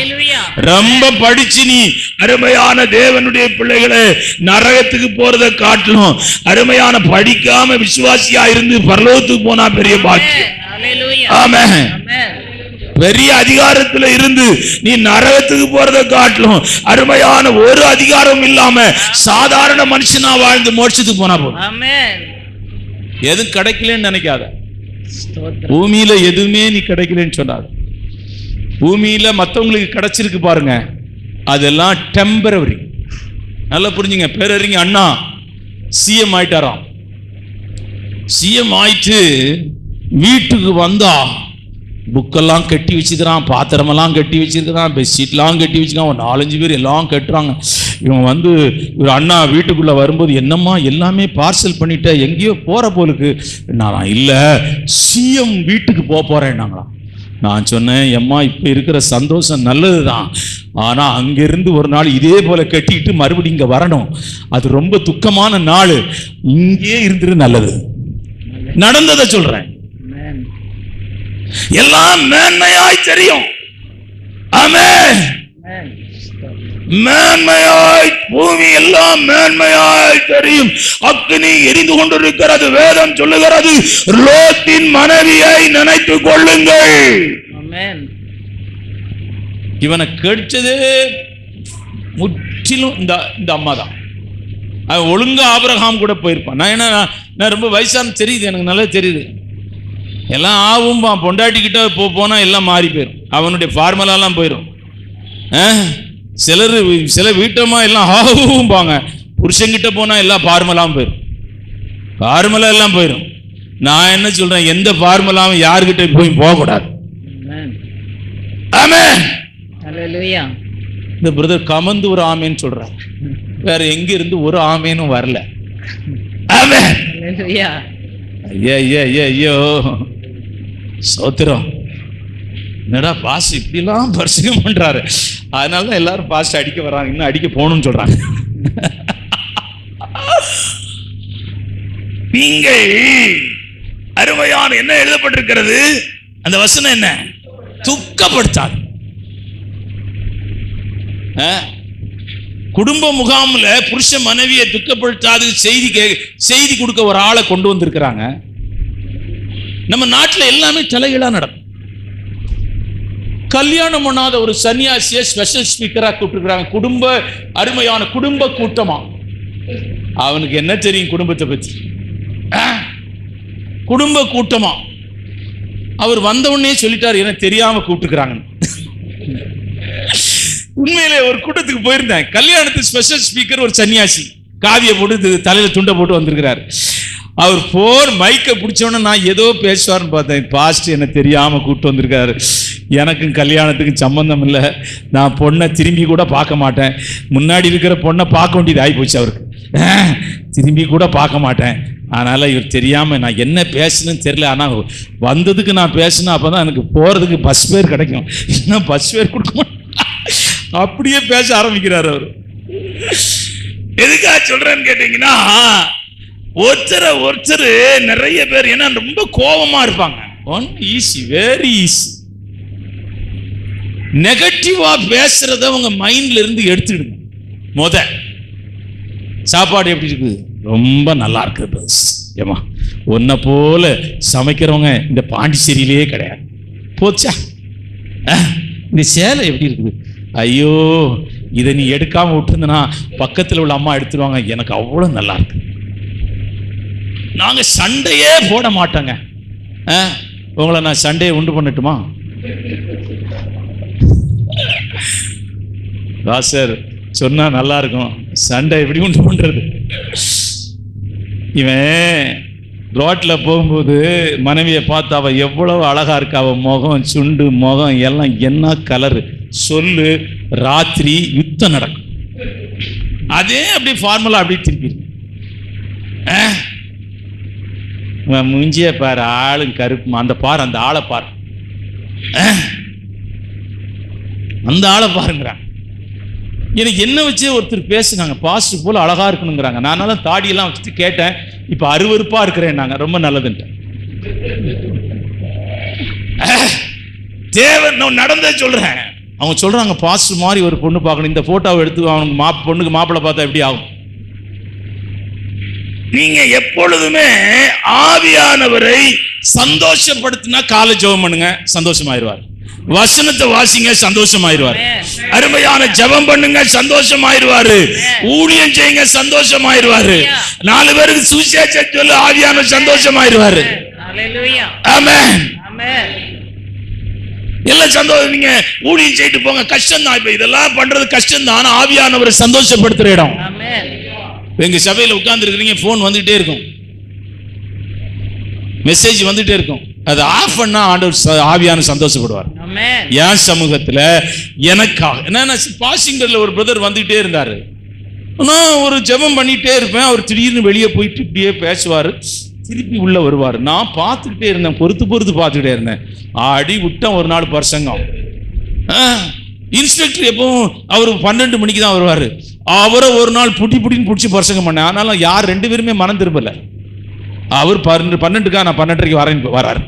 ரொம்ப படிச்சு நீ அருமையான தேவனுடைய பிள்ளைகளை நரகத்துக்கு போறதை காட்டணும். அருமையான படிக்காம விசுவாசியா இருந்து பரலோகத்துக்கு போனா பெரிய பாக்கியம். ஆமென். பெரிய அதிகாரத்துல இருந்து நீ நரகத்துக்கு போறதை காட்டணும். அருமையான ஒரு அதிகாரம் இல்லாம சாதாரண மனுஷனா வாழ்ந்து மோட்சத்துக்கு போனா போதும். எது கிடைக்கலன்னு நினைக்காத. பூமியில எதுவுமே நீ கிடைக்கலன்னு சொன்னாது. பூமியில மற்றவங்களுக்கு கிடைச்சிருக்கு பாருங்க, அதெல்லாம் டெம்பரவரி. நல்லா புரிஞ்சுங்க. பேரறிஞ அண்ணா சிஎம் ஆயிட்டாராம். சிஎம் ஆயிட்டு வீட்டுக்கு வந்தா புக்கெல்லாம் கட்டி வச்சுக்கிறான், பாத்திரமெல்லாம் கட்டி வச்சிருக்கிறான், பெட்ஷீட்லாம் கட்டி வச்சுக்கிறான். ஒரு 4-5 பேர் எல்லாம் கட்டுறாங்க. இவன் வந்து ஒரு அண்ணா வீட்டுக்குள்ள வரும்போது, என்னம்மா எல்லாமே பார்சல் பண்ணிட்ட, எங்கேயோ போற போலுக்கு. நான் இல்லை, சிஎம் வீட்டுக்கு போறேன்னாங்களாம். நான் சொன்னேன், எம்மா இப்ப இருக்கிற சந்தோஷம் நல்லதுதான், ஆனா அங்கிருந்து ஒரு நாள் இதே போல கட்டிட்டு மறுபடியும் இங்க வரணும், அது ரொம்ப துக்கமான நாள். இங்கே இருந்துட்டு நல்லது. நடந்ததை சொல்றேன். எல்லாம் மேன்மையாய் தெரியும். ஆமென். மேன்மையாய் பூமி எல்லாம் மேன்மையாய் தெரியும். அக்கினி எரிந்து கொண்டிருக்கிறது. வேதம் சொல்லுகிறது, லோத்தின் மனைவியை நினைத்துக் கொள்ளுங்கள். இவனை கெடுத்தது முற்றிலும் இந்த அம்மா தான். அவன் ஒழுங்கா ஆபிரகாம் கூட போயிருப்பான். நான் ரொம்ப வயசான தெரியுது, எனக்கு நல்லா தெரியுது. எல்லாம் ஆகும்பா, பொண்டாட்டிக்கிட்ட போனா எல்லாம் மாறி போயிடும். அவனுடைய ஃபார்மலாலாம் போயிடும். சில வீட்டமா எல்லாம் ஆகும்பாங்க, புருஷங்கிட்ட போனா எல்லாம் ஃபார்மலாம் போயிடும். ஃபார்மலா எல்லாம் போயிடும். நான் என்ன சொல்றேன், எந்த ஃபார்மலாவும் யாருக்கிட்ட போய் போகக்கூடாது. ஆமென். ஹalleluya. இந்த பிரதர் கமந்து ஒரு ஆமேன்னு சொல்றாரு, வேற எங்க இருந்து ஒரு ஆமேனும் வரல. ஆமென். ஹalleluya. ஐயோ சோத்திரம். என்னடா பாஸ் இப்படிலாம் பரிசுகம் பண்றாரு, அதனாலதான் எல்லாரும் பாஸ் அடிக்க வர்றாங்க, இன்னும் அடிக்க போகணும்னு சொல்றாங்க. நீங்கள் அருமையான என்ன எழுதப்பட்டிருக்கிறது, அந்த வசனம் என்ன, துக்கப்படுத்தாது. குடும்ப முகாம்ல புருஷ மனைவியை துக்கப்படுத்தாது செய்தி கொடுக்க ஒரு ஆளை கொண்டு வந்திருக்கிறாங்க. நம்ம நாட்டுல எல்லாமே தலைகீழா நடக்கும். கல்யாணம் பண்ணாத ஒரு சன்னியாசியை ஸ்பெஷல் ஸ்பீக்கரா கூப்பிட்டுருக்காங்க. அருமையான குடும்ப கூட்டமா. அவனுக்கு என்ன தெரியும் குடும்பத்தை பத்தி? குடும்ப கூட்டமா. அவர் வந்த உடனே சொல்லிட்டாரு, எனக்கு தெரியாம கூப்பிட்டுக்கிறாங்க. உண்மையிலே ஒரு கூட்டத்துக்கு போயிருந்தேன், கல்யாணத்துக்கு ஸ்பெஷல் ஸ்பீக்கர் ஒரு சன்னியாசி, காவியை போட்டு தலையில துண்டை போட்டு வந்திருக்கிறாரு. அவர் போர் மைக்கை பிடிச்சோன்னு நான் ஏதோ பேசுவார்னு பார்த்தேன். பாஸ்ட் என்ன தெரியாம கூப்பிட்டு வந்திருக்காரு, எனக்கும் கல்யாணத்துக்கும் சம்பந்தம் இல்லை, நான் பொண்ணை திரும்பி கூட பார்க்க மாட்டேன், முன்னாடி இருக்கிற பொண்ணை பார்க்க வேண்டியது ஆகி போச்சு அவருக்கு, திரும்பி கூட பார்க்க மாட்டேன், அதனால இவர் தெரியாம நான் என்ன பேசணும்னு தெரியல, ஆனா வந்ததுக்கு நான் பேசணும், அப்பதான் எனக்கு போறதுக்கு பஸ் பேர் கிடைக்கும், இன்னும் பஸ் பேர் கொடுக்க மாட்டேன், அப்படியே பேச ஆரம்பிக்கிறார் அவர். எதுக்காக சொல்றேன்னு கேட்டீங்கன்னா, ஒருத்தர் நிறைய பேர் ஏன்னா ரொம்ப கோபமா இருப்பாங்க. One easy, very easy. நெகட்டிவா பேசுறத உங்க மைண்ட்ல இருந்து எடுத்துடுங்க. சாப்பாடு எப்படி இருக்குது? ரொம்ப நல்லா இருக்கு. ஏமா உன்னை போல சமைக்கிறவங்க இந்த பாண்டிச்சேரியிலேயே கிடையாது. போச்சா? இந்த சேலை எப்படி இருக்குது? ஐயோ, இதை நீ எடுக்காம விட்டுருந்தனா பக்கத்தில் உள்ள அம்மா எடுத்துருவாங்க, எனக்கு அவ்வளவு நல்லா இருக்கு. நாங்க சண்டையே போட மாட்டோங்க. உங்களை நான் சண்டையை உண்டு பண்ணட்டுமா? சார் சொன்னா நல்லா இருக்கும், சண்டை எப்படி உண்டு பண்றது? இவன் ரோட்ல போகும்போது மனைவியை பார்த்து அவ எவ்வளவு அழகா இருக்கா, அவ முகம், சுண்டு, முகம் எல்லாம் என்ன கலரு சொல்லு, ராத்திரி யுத்தம் நடக்கும். அதே அப்படி ஃபார்முலா அப்படி திருப்பி முஞ்சிய பாரு, ஆளும் கருப்பு, அந்த பாரு, அந்த ஆளை பாரு, அந்த ஆளை பாருங்கிறாங்க. எனக்கு என்ன வச்சு ஒருத்தர் பேசுனாங்க, பாஸ்ட் போல அழகா இருக்கணுங்கிறாங்க. நானால தாடியெல்லாம் வச்சுட்டு கேட்டேன், இப்ப அருவருப்பா இருக்கிறேன், நாங்க ரொம்ப நல்லதுன்ட்டு. தேவன் நடந்தே சொல்றேன். அவங்க சொல்றாங்க, பாஸ்ட் மாதிரி ஒரு பொண்ணு பார்க்கணும், இந்த போட்டோவை எடுத்து அவனுக்கு பொண்ணுக்கு மாப்பிள்ளை பார்த்தா எப்படி ஆகும்? நீங்க எப்பொழுதுமே ஆவியானவரை சந்தோஷப்படுத்தினா காலை ஜெபம் பண்ணுங்க, சந்தோஷமாயிருவார். வசனத்தை வாசிங்க, சந்தோஷமாயிருவார். அருமையான ஜெபம் பண்ணுங்க, சந்தோஷமாயிருவாரு. ஊழியம் செய்யுங்க, சந்தோஷமாயிருவாரு. 4 பேருக்கு சுவிசேஷம் சொல்லு, ஆவியான சந்தோஷமாயிருவாரு. ஆமென். எல்லாம் சந்தோஷம். நீங்க ஊழியம் செய்து போங்க, கஷ்டம் தான். இப்ப இதெல்லாம் பண்றது கஷ்டம் தான், ஆனா ஆவியானவரை சந்தோஷப்படுத்துற இடம். எங்க சபையில உட்கார்ந்து இருக்கிறீங்க, போன் வந்துட்டே இருக்கும், மெசேஜ் வந்துட்டே இருக்கும், அதை ஆஃப் பண்ணா ஆண்டவர் ஆவியான சந்தோஷப்படுவார். என் சமூகத்துல எனக்காக என்ன பாசிங்கர்ல ஒரு பிரதர் வந்துட்டே இருந்தாரு, நான் ஒரு ஜெபம் பண்ணிட்டே இருப்பேன், அவர் திடீர்னு வெளியே போயிட்டு இப்படியே பேசுவாரு, திருப்பி உள்ள வருவார். நான் பார்த்துக்கிட்டே இருந்தேன், பொறுத்து பார்த்துக்கிட்டே இருந்தேன். அடி விட்டேன். ஒரு நாள் பிரசங்கம், இன்ஸ்பெக்டர் எப்பவும் அவர் 12 மணிக்கு தான் வருவாரு, அவரை ஒரு நாள் புடின்னு பிடிச்சி பிரசங்கம் பண்ணேன். ஆனாலும் யார் 2 பேருமே மனம் திரும்பல. அவர் 12க்கா, நான் 12:30 வராரு.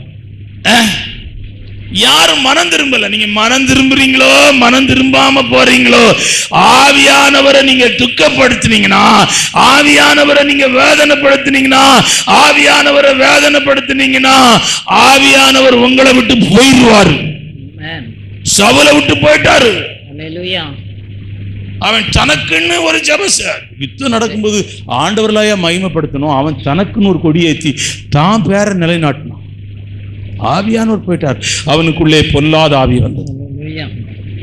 யாரும் மனம் திரும்பல. நீங்க மனம் திரும்புறீங்களோ மனம் திரும்பாம போறீங்களோ, ஆவியானவரை நீங்க துக்கப்படுத்தினீங்கன்னா, ஆவியானவரை நீங்க வேதனைப்படுத்தினீங்கன்னா, ஆவியானவர் உங்களை விட்டு போயிடுவாரு. சவுலை விட்டு போயிட்டாரு. அவன் தனக்குன்னு ஒரு யுத்தம் நடக்கும்போது ஆண்டவர்களாய மகிமைப்படுத்தணும், அவன் தனக்குன்னு ஒரு கொடியேற்றி தான் பேர நிலைநாட்டினான். ஆவியானவர் போயிட்டார். அவனுக்குள்ளே பொல்லாத ஆவி வந்தது.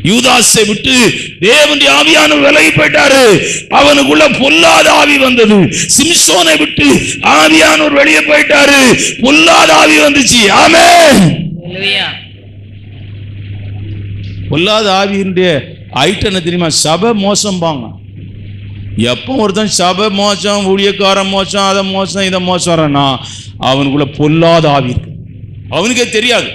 யூதாசை விட்டு தேவனுடைய ஆவியானவர் விலகி போயிட்டாரு, அவனுக்குள்ள பொல்லாத ஆவி வந்தது. சிம்சோனை விட்டு ஆவியானவர் வெளியே போயிட்டாரு, பொல்லாத ஆவி வந்துச்சு. ஆமென். பொல்லாத ஆவியினுடைய ஐட்டம் என்ன தெரியுமா? சபை மோசம்பாங்க. எப்போ ஒருத்தன் சபை மோசம், ஊழியக்காரன் மோசம், அதை மோசம், இதை மோசம்னா அவனுக்குள்ள பொல்லாத ஆவி இருக்கு. அவனுக்கே தெரியாது.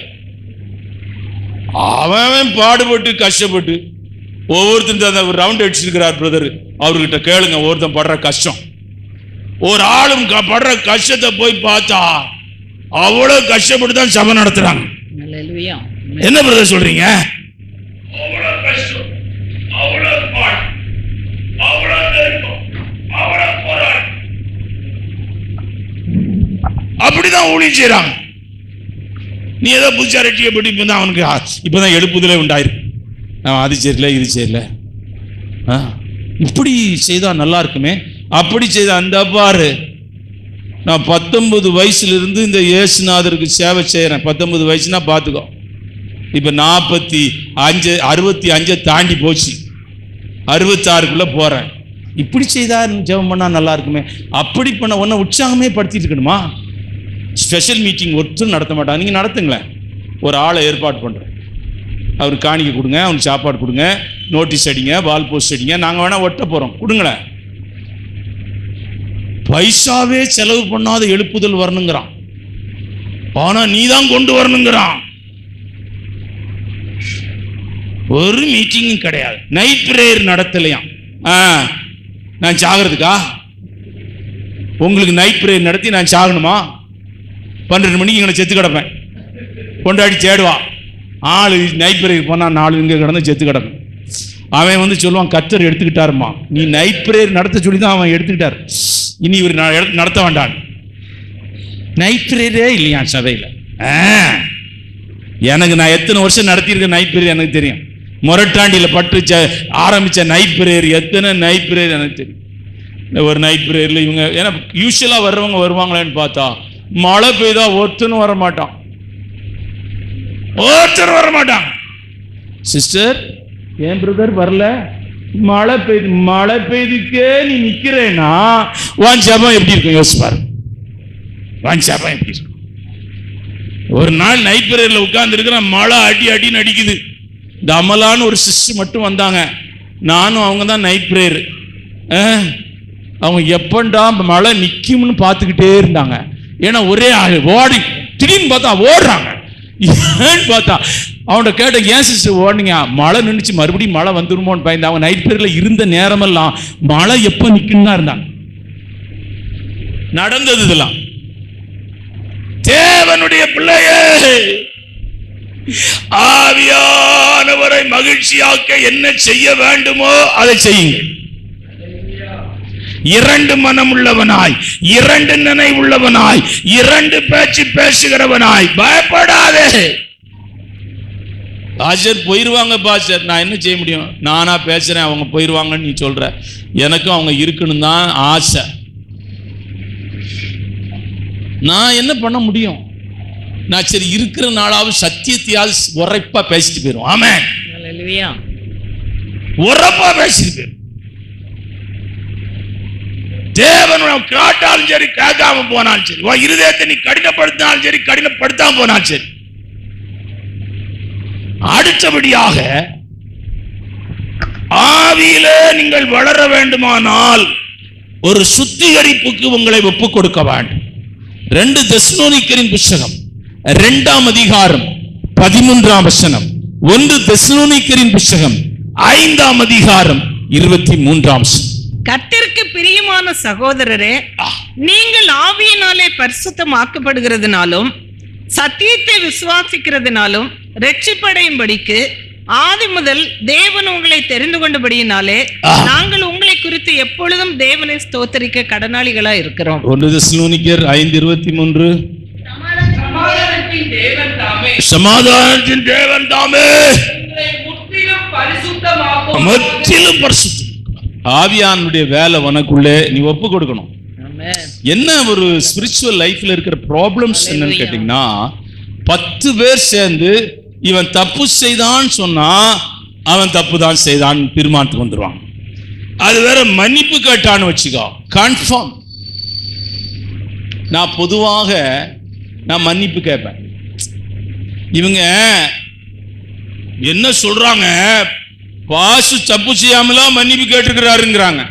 அவன் பாடுபட்டு கஷ்டப்பட்டு ஒவ்வொருத்தன் ரவுண்ட் அடிச்சிருக்கிறார் பிரதர், அவர்கிட்ட கேளுங்க ஒவ்வொருத்தன் படுற கஷ்டம். ஒரு ஆளும் படுற கஷ்டத்தை போய் பார்த்தா அவ்வளவு கஷ்டப்பட்டு தான் சபை நடத்துறாங்க. என்ன பிரதர் சொல்றீங்க? அவ்வளவு கஷ்டம், அவ்வளவு பாடு, அவ்வளவு நெருக்கம், அவ்வளவு போராட்டம், அப்படிதான் ஊழியம் செய்யறாங்க. நீ ஏதோ புதுசா ரெட்டியை படி இப்பதான் அவனுக்கு இப்பதான் எழுப்புதலே உண்டாயிருக்கு. அது சரியில்லை, இது சரியில்லை, இப்படி செய்தா நல்லா இருக்குமே, அப்படி செய்த அந்த பாரு. நான் 19 வயசுல இருந்து இந்த இயேசுநாதருக்கு சேவை செய்யறேன். 19 வயசுனா பாத்துக்கோ. இப்ப 65 தாண்டி போச்சு, 66க்குள்ள போறேன். இப்படி செய்தா ஜெபம் பண்ணா நல்லா இருக்குமே, அப்படி பண்ண உன்னை உற்சாகமே படுத்திட்டு இருக்கணுமா? ஸ்பெஷல் மீட்டிங் ஒருத்தரும் நடத்த மாட்டாங்க. நீங்க நடத்துங்களேன். ஒரு ஆளை ஏற்பாடு பண்றேன், அவருக்கு காணிக்கை கொடுங்க, அவனுக்கு சாப்பாடு கொடுங்க, நோட்டீஸ் அடிங்க, வால் போஸ்ட் அடிங்க, நாங்க வேணா ஒட்ட போறோம், கொடுங்களேன். பைசாவே செலவு பண்ணாத எழுப்புதல் வரணுங்கிறான். ஆனா நீதான் கொண்டு வரணுங்கிறான். ஒரு மீட்டிங்கும் கிடையாது. நைட் பிரேயர் நடத்தலையாம். நான் சாகிறதுக்கா? உங்களுக்கு நைட் பிரேயர் நடத்தி நான் சாகணுமா? 12 மணிக்கு இங்கே செத்து கிடப்பேன். கொண்டாடி தேடுவா ஆளு. நைட் பிரேயர் போனா 4 இங்கே கிடந்து செத்து கிடப்பேன். அவன் வந்து சொல்லுவான், கர்த்தர் எடுத்துக்கிட்டாருமா. நீ நைட் பிரேயர் நடத்த சொல்லி தான் அவன் எடுத்துக்கிட்டார். இனி இவர் நடத்த வேண்டாம். நைட் பிரேயரே இல்லையா சபையில்? எனக்கு நான் எத்தனை வருஷம் நடத்தியிருக்கேன் நைட் பிரேயர் எனக்கு தெரியும். மொரட்டாண்டியில் பட்டு ஆரம்பிச்ச நைட் பிரேயர், எத்தனை நைட் பிரேயர் எனக்கு தெரியும். ஒரு நைட் பிரேயர்ல இவங்க ஏன்னா யூஸ்வலா வர்றவங்க வருவாங்களேன்னு பார்த்தா மழை பெய்தா ஒருத்தனும் வர மாட்டான். ஒருத்தர் வர மாட்டான். சிஸ்டர், ஏன் பிரதர் வரல? மழை பெய்துக்கே நீ நிக்கிறேன்னா வான் ஜபம் எப்படி இருக்கும் யோசிப்பாரு. வான் ஜபம் எப்படி இருக்கும்? ஒரு நாள் நைட் பிரேயர்ல உட்கார்ந்து இருக்கிற, மழை அடின்னு அடிக்குது. இந்த அமலான்னு ஒரு சிஸ்டர் மட்டும் வந்தாங்க. நானும் அவங்க தான் நைட் பிரேயர். அவங்க எப்பண்டா மழை நிக்கும்னு பார்த்துக்கிட்டே இருந்தாங்க. ஏன்னா ஒரே ஓடி திடீர்னு பார்த்தா ஓடுறாங்க. ஏன்னு பார்த்தா அவன்கிட்ட கேட்ட, ஏன் சிஸ்டர் ஓடுனீங்க? மழை நின்றுச்சு, மறுபடியும் மழை வந்துருமோன்னு பயந்து. அவங்க நைட் பிரேயர்ல இருந்த நேரமெல்லாம் மழை எப்ப நிக்குன்னு தான் இருந்தாங்க. நடந்தது இதெல்லாம். தேவனுடைய பிள்ளையே, ஆவியானவரை மகிழ்ச்சியாக்க என்ன செய்ய வேண்டுமோ அதை செய்யுங்கள். 2 மனம் உள்ளவனாய், 2 நினைவுள்ளவனாய், 2 பேச்சு பேசுகிறவனாய், பயப்படாதே. பாஸ்டர் போயிருவாங்க பாஸ்டர், நான் என்ன செய்ய முடியும்? நானா பேசுறேன், அவங்க போயிருவாங்கன்னு நீ சொல்ற. எனக்கும் அவங்க இருக்கணும் தான் ஆசை. நான் என்ன பண்ண முடியும்? நான் சரி இருக்கிற நாளாவது சத்தியத்தையாவது உரைப்பா பேசிட்டு போயிரும். ஆமென். ஹல்லேலூயா. உரைப்பா பேசிட்டு போயிரும். தேவன் காட்டாலும் சரி, கேட்காம போனாலும் சரி, உன் இருதயத்தை நீ கடினப்படுத்தினாலும் சரி, கடினப்படுத்தாம போனாலும் சரி. அடுத்தபடியாக ஆவியிலே நீங்கள் வளர வேண்டுமானால் ஒரு சுத்திகரிப்புக்கு உங்களை ஒப்புக் கொடுக்க வேண்டும். 2 தெசலோனிக்கரின் புத்தகம் 2ஆம் அதிகாரம் 13ஆம் வசனம், 1 தெசலோனிக்கரின் புத்தகம் 5ஆம் அதிகாரம் 23ஆம் வசனம். கர்த்தருக்கு பிரியமான சகோதரரே, நீங்கள் ஆவியினாலே பரிசுத்தமாக்கப்படுகிறதுனாலும் சத்தியத்தை விசுவாசிக்கிறதுனாலும் ரட்சிப்படையும்படிக்கு ஆதி முதல் தேவன் உங்களை தெரிந்து கொண்டபடியினாலே நாங்கள் உங்களை குறித்து எப்பொழுதும் தேவனை ஸ்தோத்தரிக்க கடனாளிகளா இருக்கிறோம். 1 தெசலோனிக்கர் 5:23. சமாதானத்தின் தேவன் தாமே முற்றிலும் பரிசுத்தம். ஆவியானுடைய வேலை உனக்குள்ளே நீ ஒப்பு கொடுக்கணும். என்ன ஒரு ஸ்பிரிச்சுவல் லைஃப்ல இருக்கிற ப்ராப்ளம்ஸ் என்னன்னு கேட்டீங்கன்னா, 10 பேர் சேர்ந்து இவன் தப்பு செய்தான் சொன்னா அவன் தப்பு தான் செய்தான் தீர்மானத்துக்கு வந்துருவான். அது வேற மன்னிப்பு கேட்டான்னு வச்சுக்கோ, கன்ஃபார்ம். நான் பொதுவாக நான் மன்னிப்பு கேட்பேன். இவங்க என்ன சொல்றாங்க, பாசு தப்பு செய்யாமலாம் மன்னிப்பு கேட்டிருக்கிறாருங்கிறாங்க.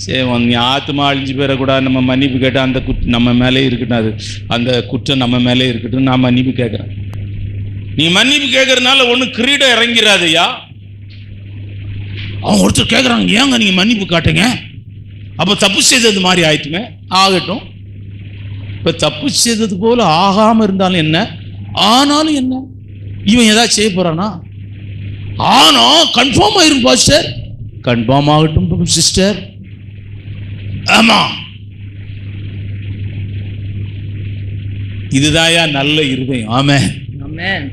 சரி, நீ ஆத்மா அழிஞ்சு போயிடக்கூடாது, நம்ம மன்னிப்பு கேட்டால் அந்த குற்றம் நம்ம மேலே இருக்கட்டும், அது அந்த குற்றம் நம்ம மேலே இருக்கட்டும், நான் மன்னிப்பு கேட்குறேன். நீ மன்னிப்பு கேட்கறதுனால ஒன்றும் கிரீடம் இறங்கிறாதையா. அவங்க ஒருத்தர் கேட்குறாங்க, ஏங்க நீங்க மன்னிப்பு காட்டுங்க, அப்போ தப்பு செய்தது மாதிரி ஆயிட்டுமே. ஆகட்டும், இப்போ தப்பு செய்தது போல ஆகாமல் இருந்தாலும் என்ன, ஆனாலும் என்ன, இவன் ஏதாவது செய்ய போறானா? ஆனா கன்ஃபார்ம் ஆயிரும் பாஸ்டர். கன்ஃபார்ம் ஆகட்டும் சிஸ்டர். ஆமா, இதுதாயா நல்ல இருதயம். ஆமென். ஆமென்.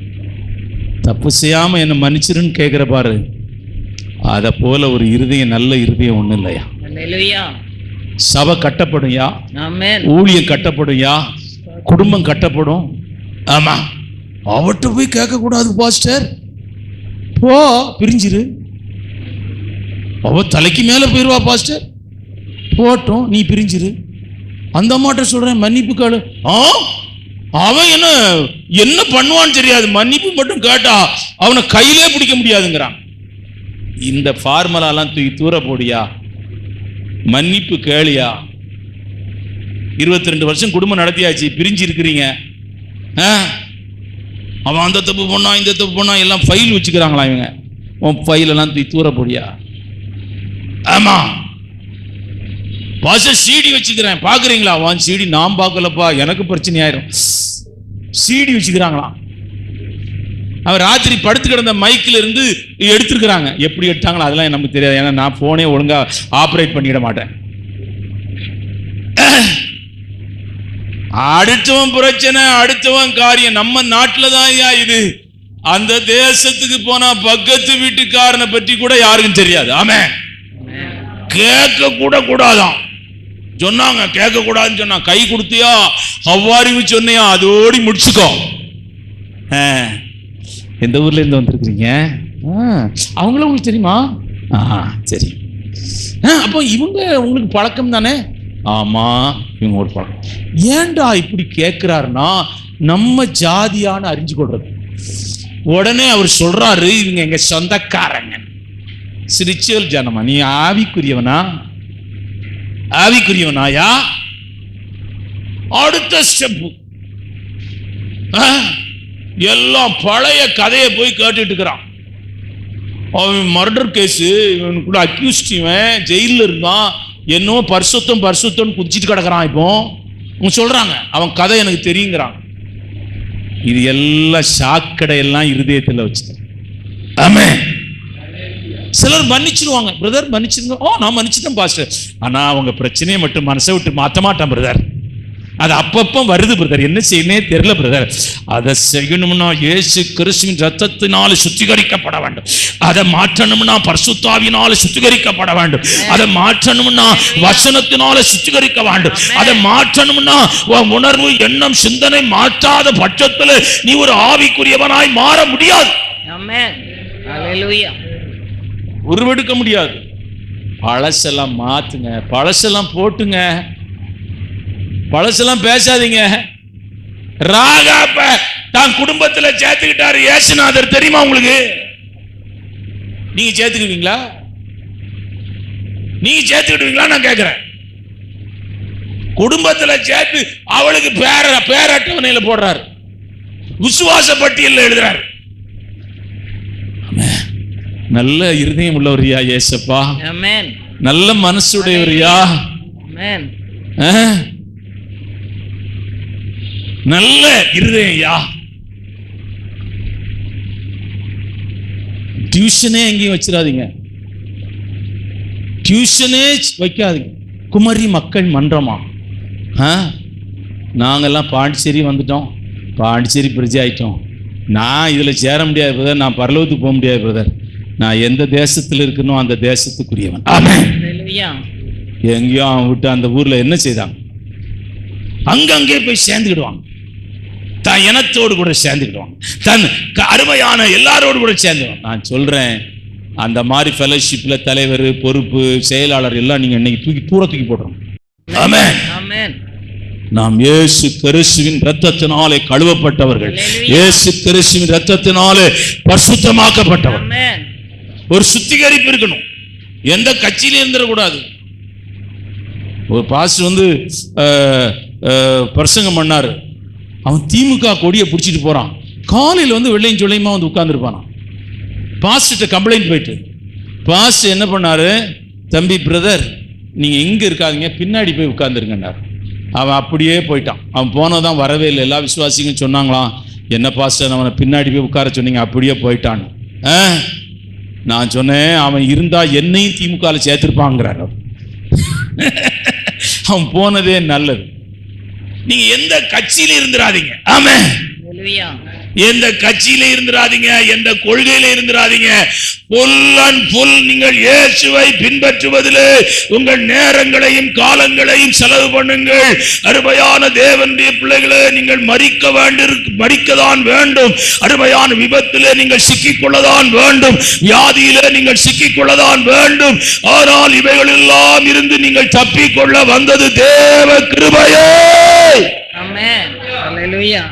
தப்பு செய்யாம என்ன மன்னிச்சிருன்னு கேட்கிற பாரு, அத போல ஒரு இருதயம், நல்ல இருதயம் ஒண்ணு இல்லையா. அல்லேலூயா. சபை கட்டப்படும்யா, ஆமென். ஊழியம் கட்டப்படும்யா, குடும்பம் கட்டப்படும். ஆமா, அவட்ட போய் கேட்க கூடாது பாஸ்டர். போ, பிரிஞ்சிரு. அவ தலைக்கு மேல போயிருவா பாஸ்டர். போட்டோம், நீ பிரிஞ்சிரு. அந்த அம்மாட்ட சொல்றேன், மன்னிப்பு கேளு. அவன் என்ன பண்ணுவான்னு தெரியாது, மன்னிப்பு மட்டும் கேட்டா அவனை கையிலே பிடிக்க முடியாதுங்கிறான். இந்த ஃபார்முலாலாம் தூக்கி தூர போடியா, மன்னிப்பு கேளியா. 22 வருஷம் குடும்பம் நடத்தியாச்சு, பிரிஞ்சு இருக்கிறீங்க. அவன் அந்த தப்பு பண்ணா, இந்த தப்பு பண்ணா, எல்லாம் ஃபைல் வச்சுக்கிறாங்களா இவங்க. உன் ஃபைலெல்லாம் தூக்கி தூர போடியா. ஆமா, பாஸ்டர் சிடி வச்சுக்கிறேன் பாக்குறீங்களா? வான் சிடி நான் பார்க்கலப்பா, எனக்கு பிரச்சனை ஆயிரும். சிடி வச்சுக்கிறாங்களாம். அவன் ராத்திரி படுத்து கிடந்த மைக்கில் இருந்து எடுத்துருக்கிறாங்க. எப்படி எடுத்தாங்களோ அதெல்லாம் நமக்கு தெரியாது, ஏன்னா நான் போனே ஒழுங்கா ஆப்ரேட் பண்ணிட மாட்டேன். அடுத்தவன் பிரச்சனை, அடுத்தவன் காரியம். நம்ம நாட்டில் தான் இது. அந்த தேசத்துக்கு போனா பக்கத்து வீட்டுக்காரனை பற்றி கூட யாருக்கும் தெரியாது. ஆமென். கேட்க கூட கூடாதான் சொன்னாங்க, கேட்க கூடாதுன்னு சொன்னா. கை கொடுத்தியா, அவ்வாறு சொன்னியா, அதோடி முடிச்சுக்கோ. எந்த ஊர்ல இருந்து வந்திருக்கிறீங்க? அவங்களும் உங்களுக்கு தெரியுமா? சரி. அப்போ இவங்க உங்களுக்கு பழக்கம் தானே? ஆமா, இவங்க ஒரு பழக்கம். ஏன்டா இப்படி கேட்கிறாருன்னா, நம்ம ஜாதியான அறிஞ்சு கொள்றது. உடனே அவர் சொல்றாரு, இவங்க எங்க சொந்தக்காரங்க. ஸ்பிரிச்சுவல் ஜனமா? நீ ஆவிக்குரியவனா? ஆவிக்குரியவனாயா? அடுத்த ஸ்டெப் எல்லாம் பழைய கதையை போய் கேட்டுட்டு இருக்கிறான். அவன் மர்டர் கேஸ், இவன் கூட அக்யூஸ்ட், இவன் ஜெயிலில் இருந்தான், என்னோ பரிசுத்தம் குதிச்சிட்டு கிடக்கிறான். இப்போ அவங்க சொல்றாங்க, அவன் கதை எனக்கு தெரியுங்கிறான். இது எல்லாம் சாக்கடை எல்லாம் இருதயத்தில் வச்சு. ஆமென். சிலர் மன்னிச்சிருவாங்க, பிரதர் மன்னிச்சிருங்க. நான் மன்னிச்சுட்டேன் பாஸ்டர். ஆனா அவங்க பிரச்சனையை மட்டும் மனசை விட்டு மாற்ற மாட்டான் பிரதர். அது அப்பப்போ வருது பிரதர், என்ன செய்யனே தெரியல பிரதர். அதை செய்யணும்னா இயேசு கிறிஸ்துவின் ரத்தத்தினால சுத்திகரிக்கப்பட வேண்டும். அதை மாற்றணும்னா பரிசுத்தாவினால சுத்திகரிக்கப்பட வேண்டும். அதை மாற்றணும்னா வசனத்தினால சுத்திகரிக்க வேண்டும். அதை மாற்றணும்னா உணர்வு, எண்ணம், சிந்தனை மாற்றாத பட்சத்தில் நீ ஒரு ஆவிக்குரியவனாய் மாற முடியாது. ஆமென். அல்லேலூயா. உருவெடுக்க முடியாது. பழசெல்லாம் மாத்துங்க, பழசெல்லாம் போட்டுங்க, பழசெல்லாம் பேசாதீங்க. ராகாப்ப தான் குடும்பத்துல சேர்த்துக்கிட்டாரு இயேசுநாதர், தெரியுமா உங்களுக்கு? நீங்க சேர்த்துக்குவீங்களா? நீங்க சேர்த்துக்கிடுவீங்களா நான் கேட்கிறேன். குடும்பத்துல சேர்த்து அவளுக்கு பேரட்டவணையில போடுறாரு, விசுவாச பட்டியல் எழுதுறாரு. நல்ல இருதயம் உள்ளவரியா இயேசப்பா. ஆமென். நல்ல மனசுடையவரியா. ஆமென். நல்ல இருதயா. டியூஷனே எங்கேயும் வச்சிடாதீங்க, டியூஷனே வைக்காதீங்க. குமரி மக்கள் மன்றமா? நாங்கெல்லாம் பாண்டிச்சேரி வந்துட்டோம், பாண்டிச்சேரி பிரிட்ஜ் ஆயிட்டோம். நான் இதுல சேர முடியாது பிரதர், நான் பரலோகத்துக்கு போக முடியாது பிரதர். நான் எந்த தேசத்தில் இருக்கணும் அந்த தேசத்துக்குரியவன். எங்கேயோ அவன் விட்டு அந்த ஊர்ல என்ன செய்தாங்க, அங்கங்கே போய் சேர்ந்துக்கிடுவாங்க. தன் இனத்தோடு கூட சேர்ந்துக்கிடுவாங்க, தன் அருமையான எல்லாரோடு கூட சேர்ந்துடுவாங்க. நான் சொல்றேன், அந்த மாதிரி ஃபெலோஷிப்ல தலைவர், பொறுப்பு, செயலாளர் எல்லாம் நீங்க இன்னைக்கு தூக்கி போடுறோம். ஆமென். நாம் இயேசு கிறிஸ்துவின் இரத்தத்தினாலே கழுவப்பட்டவர்கள், இயேசு கிறிஸ்துவின் இரத்தத்தினாலே பரிசுத்தமாக்கப்பட்டவர். ஒரு சுத்திகரிப்பு இருக்கணும், எந்த கட்சியில இருந்துடக்கூடாது. ஒரு பாஸ்டர் பிரசங்கம் பண்ணாரு, அவன் திமுக கொடியை பிடிச்சிட்டு போறான், காலையில் வெள்ளையும் சொல்லையுமா உட்கார்ந்துருப்பானா. பாஸ்டர்கிட்ட கம்ப்ளைண்ட் போயிட்டு பாஸ்டர் என்ன பண்ணாரு, தம்பி பிரதர் நீங்க எங்க இருக்காதீங்க, பின்னாடி போய் உட்கார்ந்துருங்கன்னாரு. அவன் அப்படியே போயிட்டான். அவன் போனதான் வரவே இல்லை. எல்லா விசுவாசிகளும் சொன்னாங்களாம், என்ன பாஸ்டர் அவனை பின்னாடி போய் உட்கார சொன்னீங்க, அப்படியே போயிட்டான். நான் சொன்னேன், அவன் இருந்தா என்னையும் திமுகவில் சேர்த்திருப்பாங்கிறார். அவன் போனதே நல்லது. நீங்க எந்த கட்சியில இருந்துராதீங்க. ஆமென். எந்த கட்சியில இருந்துராதீங்க, எந்த கொள்கையில இருந்துராதீங்க. ஃபுல் அண்ட் ஃபுல் நீங்கள் இயேசுவை பின்பற்றுவதிலே உங்கள் நேரங்களையும் காலங்களையும் செலவு பண்ணுங்கள். அருமையான தேவனுடைய பிள்ளைகளே, நீங்கள் மரிக்கதான் வேண்டும். அருமையான விபத்திலே நீங்கள் சிக்கிக்கொள்ளதான் வேண்டும், வியாதியிலே நீங்கள் சிக்கிக்கொள்ளதான் வேண்டும். ஆனால் இவைகள் எல்லாம் இருந்து நீங்கள் தப்பிக்கொள்ள வந்தது தேவ கிருபையே. ஆமென். ஹல்லேலூயா.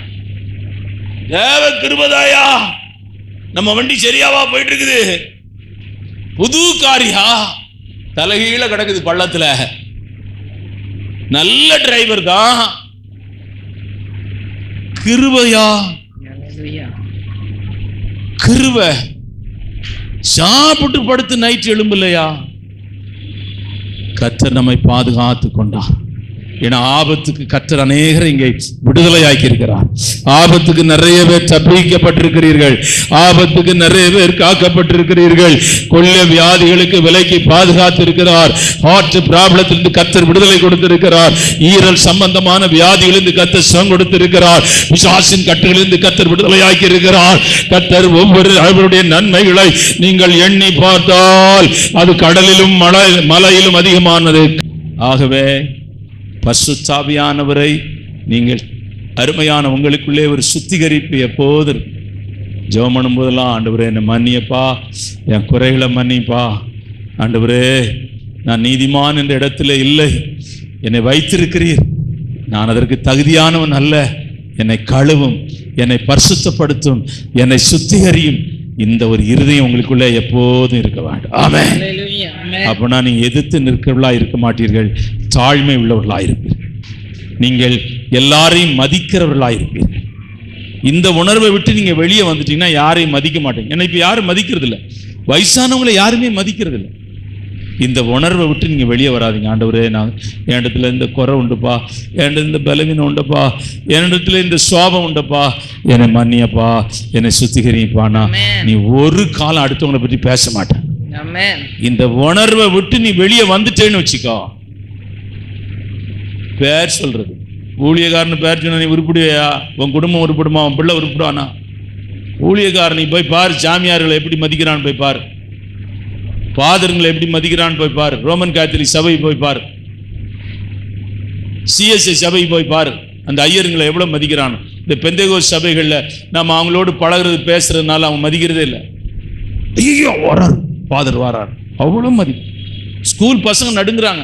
தேவ கிருபையா. நம்ம வண்டி சரியாவா போயிட்டு இருக்குது, புது காரியா தலைகீழ கிடக்குது பள்ளத்துல, நல்ல டிரைவர் தான். கிருபையா, கிருபை. சாப்பிட்டு படுத்து நைட் எழும்பலையா, கர்த்தர் நம்மை பாதுகாத்து கொண்டார். ஏன்னா ஆபத்துக்கு கர்த்தர் அநேகரை இங்கே விடுதலையாக்கி இருக்கிறார். ஆபத்துக்கு நிறைய பேர் தப்பிக்கப்பட்டிருக்கிறீர்கள், ஆபத்துக்கு நிறைய பேர் காக்கப்பட்டிருக்கிறீர்கள். கொள்ள வியாதிகளுக்கு விலைக்கு பாதுகாத்து இருக்கிறார். ஹார்ட் ப்ராப்ளத்திலிருந்து கர்த்தர் விடுதலை கொடுத்திருக்கிறார். ஈரல் சம்பந்தமான வியாதிகளிலிருந்து கர்த்தர் சுகம் கொடுத்திருக்கிறார். பிசாசின் கட்டுகளிலிருந்து கர்த்தர் விடுதலையாக்கி இருக்கிறார். கர்த்தர் ஒவ்வொரு அவருடைய நன்மைகளை நீங்கள் எண்ணி பார்த்தால் அது கடலிலும் மலையிலும் அதிகமானது. ஆகவே பரிசுத்தாவியானவரை நீங்கள் அருமையான உங்களுக்குள்ளே ஒரு சுத்திகரிப்பு எப்போது ஜெபம் பண்ணும் போதெல்லாம், ஆண்டவரே என்னை மன்னியப்பா, என் குறைகளை மன்னிப்பா, ஆண்டவரே நான் நீதிமான் என்ற இடத்துல இல்லை, என்னை வைத்திருக்கிறீர், நான் அதற்கு தகுதியானவன் அல்ல, என்னை கழுவும், என்னை பரிசுத்தப்படுத்தும், என்னை சுத்திகரியும். இந்த ஒரு இருதயம் உங்களுக்குள்ளே எப்போதும் இருக்க வேண்டும். ஆமென். அப்பனா நீங்க எதிர்த்து நிற்கிறவர்களா இருக்க மாட்டீர்கள், தாழ்மை உள்ளவர்களா இருப்பீர்கள். நீங்கள் எல்லாரையும் மதிக்கிறவர்களா இருப்பீர்கள். இந்த உணர்வை விட்டு நீங்க வெளியே வந்துட்டீங்கன்னா யாரையும் மதிக்க மாட்டீங்க. ஏன்னா இப்ப யாரும் மதிக்கிறது இல்லை, வயசானவங்களை யாருமே மதிக்கிறது இல்லை. இந்த உணர்வை விட்டு நீங்க வெளியே வராதிங்க. ஆண்டவரே, நான் என் இடத்துல இந்த குறை உண்டுப்பா, என் இந்த பலவீனம் உண்டுப்பா, என் இடத்துல இந்த சோபம் உண்டுப்பா, என்னை மன்னியப்பா, என்னை சுத்திகரிப்பானா, நீ ஒரு காலம் அடுத்தவங்களை பற்றி பேச மாட்டேன். இந்த உணர்வை விட்டு நீ வெளியே வந்துட்டேன்னு வச்சுக்கோ, பேர் சொல்றது ஊழியக்காரன் பேர் சொன்ன நீ உருப்பிடுவையா? உன் குடும்பம் உருப்பிடுமா? உன் பிள்ளை உருப்பிடுவானா? ஊழியக்காரன் நீ போய் பாரு, சாமியார்களை எப்படி மதிக்கிறான்னு போய் பாரு, ஃபாதருங்களை எப்படி மதிக்கிறான்னு போய் பாரு, ரோமன் கேத்தலிக் சபை போய் பாரு, சிஎஸ்ஐ சபை போய் பாரு, அந்த ஐயருங்களை எவ்வளவு மதிக்கிறான். இந்த பெந்தேகோஸ்து சபைகள்ல நம்ம அவங்களோடு பழகிறது பேசுறதுனால அவங்க மதிக்கிறதே இல்லை. ஐயோ வராரு ஃபாதர் வராரு, அவ்வளவு மதி. ஸ்கூல் பசங்க நடுங்குறாங்க,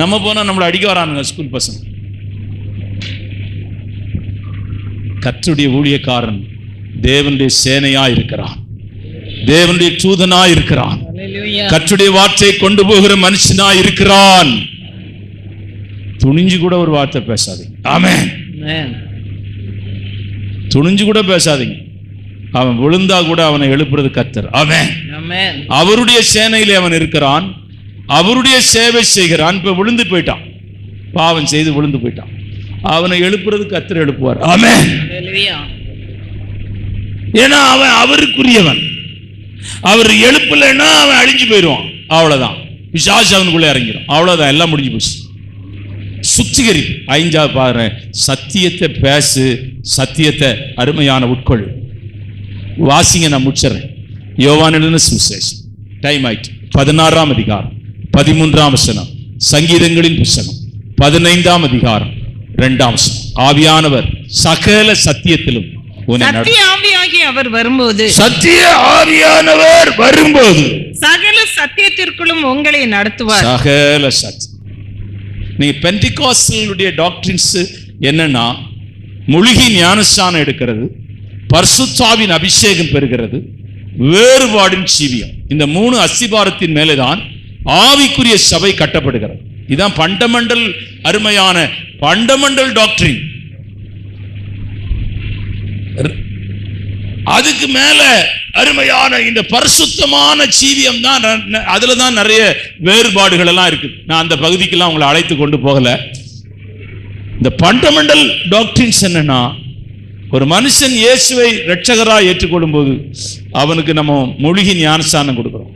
நம்ம போனா நம்மளை அடிக்க வரானுங்க ஸ்கூல் பசங்க. கர்த்தருடைய ஊழியக்காரன் தேவனுடைய சேனையா இருக்கிறான், தேவனுடைய தூதனா இருக்கிறான், கர்த்தருடைய வார்த்தையை கொண்டு போகிற மனுஷனா இருக்கிறான். துணிஞ்சு கூட ஒரு வார்த்தை பேசாதீங்க. ஆமென். துணிஞ்சு கூட பேசாதீங்க. அவன் விழுந்தா கூட அவனை எழுப்புறது கர்த்தர். ஆமென். அவருடைய சேனையிலே அவன் இருக்கிறான், அவருடைய சேவை செய்கிறான். இப்ப விழுந்து போயிட்டான், பாவம் செய்து விழுந்து போயிட்டான், அவனை எழுப்புறது கர்த்தர் எழுப்புவார். ஆமென். ஏன்னா அவன் அவருக்குரியவன். அவர் எழுப்பலைன்னா அவன் அழிஞ்சு போயிடுவான், அவ்வளவுதான். பிசாசு அவனுக்குள்ளே இறங்கிடும், அவ்வளவுதான், எல்லாம் முடிஞ்சு போச்சு. சுத்திகரி. 5வது பாரு, சத்தியத்தை பேசு, சத்தியத்தை அருமையான உட்கொள். வாசிங்க, நான் முடிச்சிடறேன். யோவான் எழுதின சுவிசேஷம், டைம் ஆயிட்டு, 16ஆம் அதிகாரம் 13ஆம் வசனம், சங்கீதங்களின் புத்தகம் 15ஆம் அதிகாரம் 2ஆம் வசனம். ஆவியானவர் சகல சத்தியத்திலும் சத்திய ஆவியாகி அவர் வரும்போது, சத்திய ஆவியானவர் வரும்போது சகல சத்தியத்திற்குள்ளும் உங்களை நடத்துவார். சகல சத்தியம். நீங்க பெந்திகாஸ்டலுடைய டாக்டரின்ஸ் என்னன்னா, முழுகி ஞானஸ்நானம் எடுக்கிறது, பரிசுத்தாவின் அபிஷேகம் பெறுகிறது, வேறுபாடின் ஜீவியம். இந்த 3 அஸ்திபாரத்தின் மேலேதான் ஆவிக்குரிய சபை கட்டப்படுகிறது. இதுதான் ஃபண்டமெண்டல், அருமையான ஃபண்டமெண்டல் டாக்டரின். அதுக்கு மேல அருமையான இந்த பரிசுத்தமான ஜீவியம் தான். அதுல தான் நிறைய வேறுபாடுகள் எல்லாம் இருக்கு. நான் அந்த பகுதிக்கெல்லாம் உங்களை அழைத்து கொண்டு போகல. இந்த ஃபண்டமெண்டல் டாக்டரின்ஸ் என்னன்னா, ஒரு மனுஷன் இயேசுவை இரட்சகராய் ஏற்றுக்கொள்ளும் போது அவனுக்கு நம்ம மூழ்கி ஞானஸ்நானம் கொடுக்கிறோம்.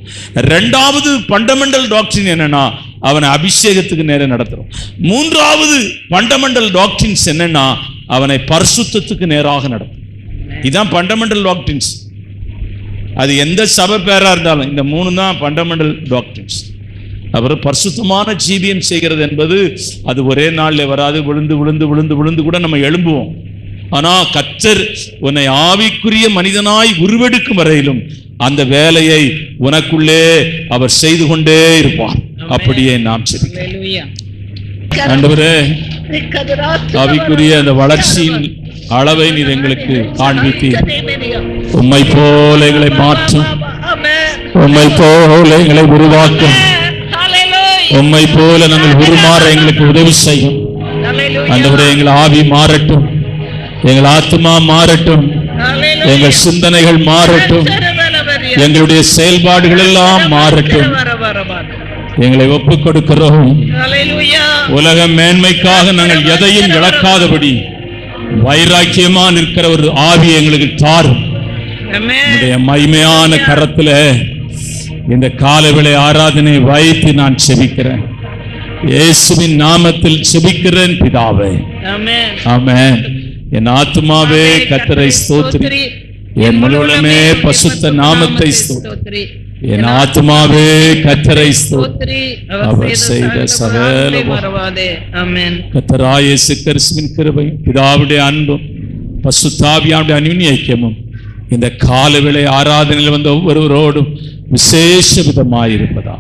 2வது ஃபண்டமெண்டல் டாக்டரின் என்னன்னா, அவனை அபிஷேகத்துக்கு நேரே நடத்துறோம். 3வது ஃபண்டமெண்டல் டாக்டரின்ஸ் என்னன்னா, அவனை பரிசுத்தத்துக்கு நேராக நடத்தும். இதுதான் ஃபண்டமெண்டல் டாக்டரின்ஸ். அது எந்த சபை பேரா இருந்தாலும் இந்த 3 தான் ஃபண்டமெண்டல் டாக்டரின்ஸ். அப்புறம் பரிசுத்தமான ஜீவியம் செய்கிறது என்பது அது ஒரே நாள்ல வராது. விழுந்து விழுந்து விழுந்து விழுந்து கூட நம்ம எழும்புவோம். ஆனா கர்த்தர் உன்னை ஆவிக்குரிய மனிதனாய் உருவெடுக்கும் வரையிலும் அந்த வேலையை உனக்குள்ளே அவர் செய்து கொண்டே இருப்பார். அப்படியே நாம் ஜெபிக்கிறோம். ஆண்டவரே, ஆவிக்குரிய அந்த வளர்ச்சியின் அளவை நீர் எங்களுக்கு காண்பித்தீர். உம்மை போல எங்களை மாற்றும், உம்மை போல எங்களை உருவாக்கும், உம்மை போல நாங்கள் உருமாற எங்களுக்கு உதவி செய்யும். ஆண்டவரே, எங்கள் ஆவி மாறட்டும், எங்கள் ஆத்மா மாறட்டும், எங்கள் சிந்தனைகள் மாறட்டும், எங்களுடைய செயல்பாடுகள் எல்லாம் மாறட்டும். எங்களை ஒப்புக் கொடுக்கிறோம். உலக மேன்மைக்காக நாங்கள் எதையும் இழக்காதபடி வைராக்கியமா நிற்கிற ஒரு ஆவி எங்களுக்கு தாரும். மகிமையான கரத்துல இந்த காலவேளை ஆராதனை வைத்து நான் செபிக்கிறேன். இயேசுவின் நாமத்தில் செபிக்கிறேன் பிதாவே, ஆமென். என் ஆத்துமாவே கர்த்தரை ஸ்தோத்திரி, என் முழுவதுமே பரிசுத்த நாமத்தை ஸ்தோத்திரி. என் ஆத்துமாவே கர்த்தரை ஸ்தோத்திரி, அவர் செய்த சகல கர்த்தராகிய இயேசு கிறிஸ்துவின் கிருபையும் பிதாவுடைய அன்பும் பரிசுத்த அன்பின் ஐக்கியமும் இந்த காலவேளை ஆராதனையில் வந்த ஒவ்வொருவரோடும் விசேஷ விதமாயிருப்பதா.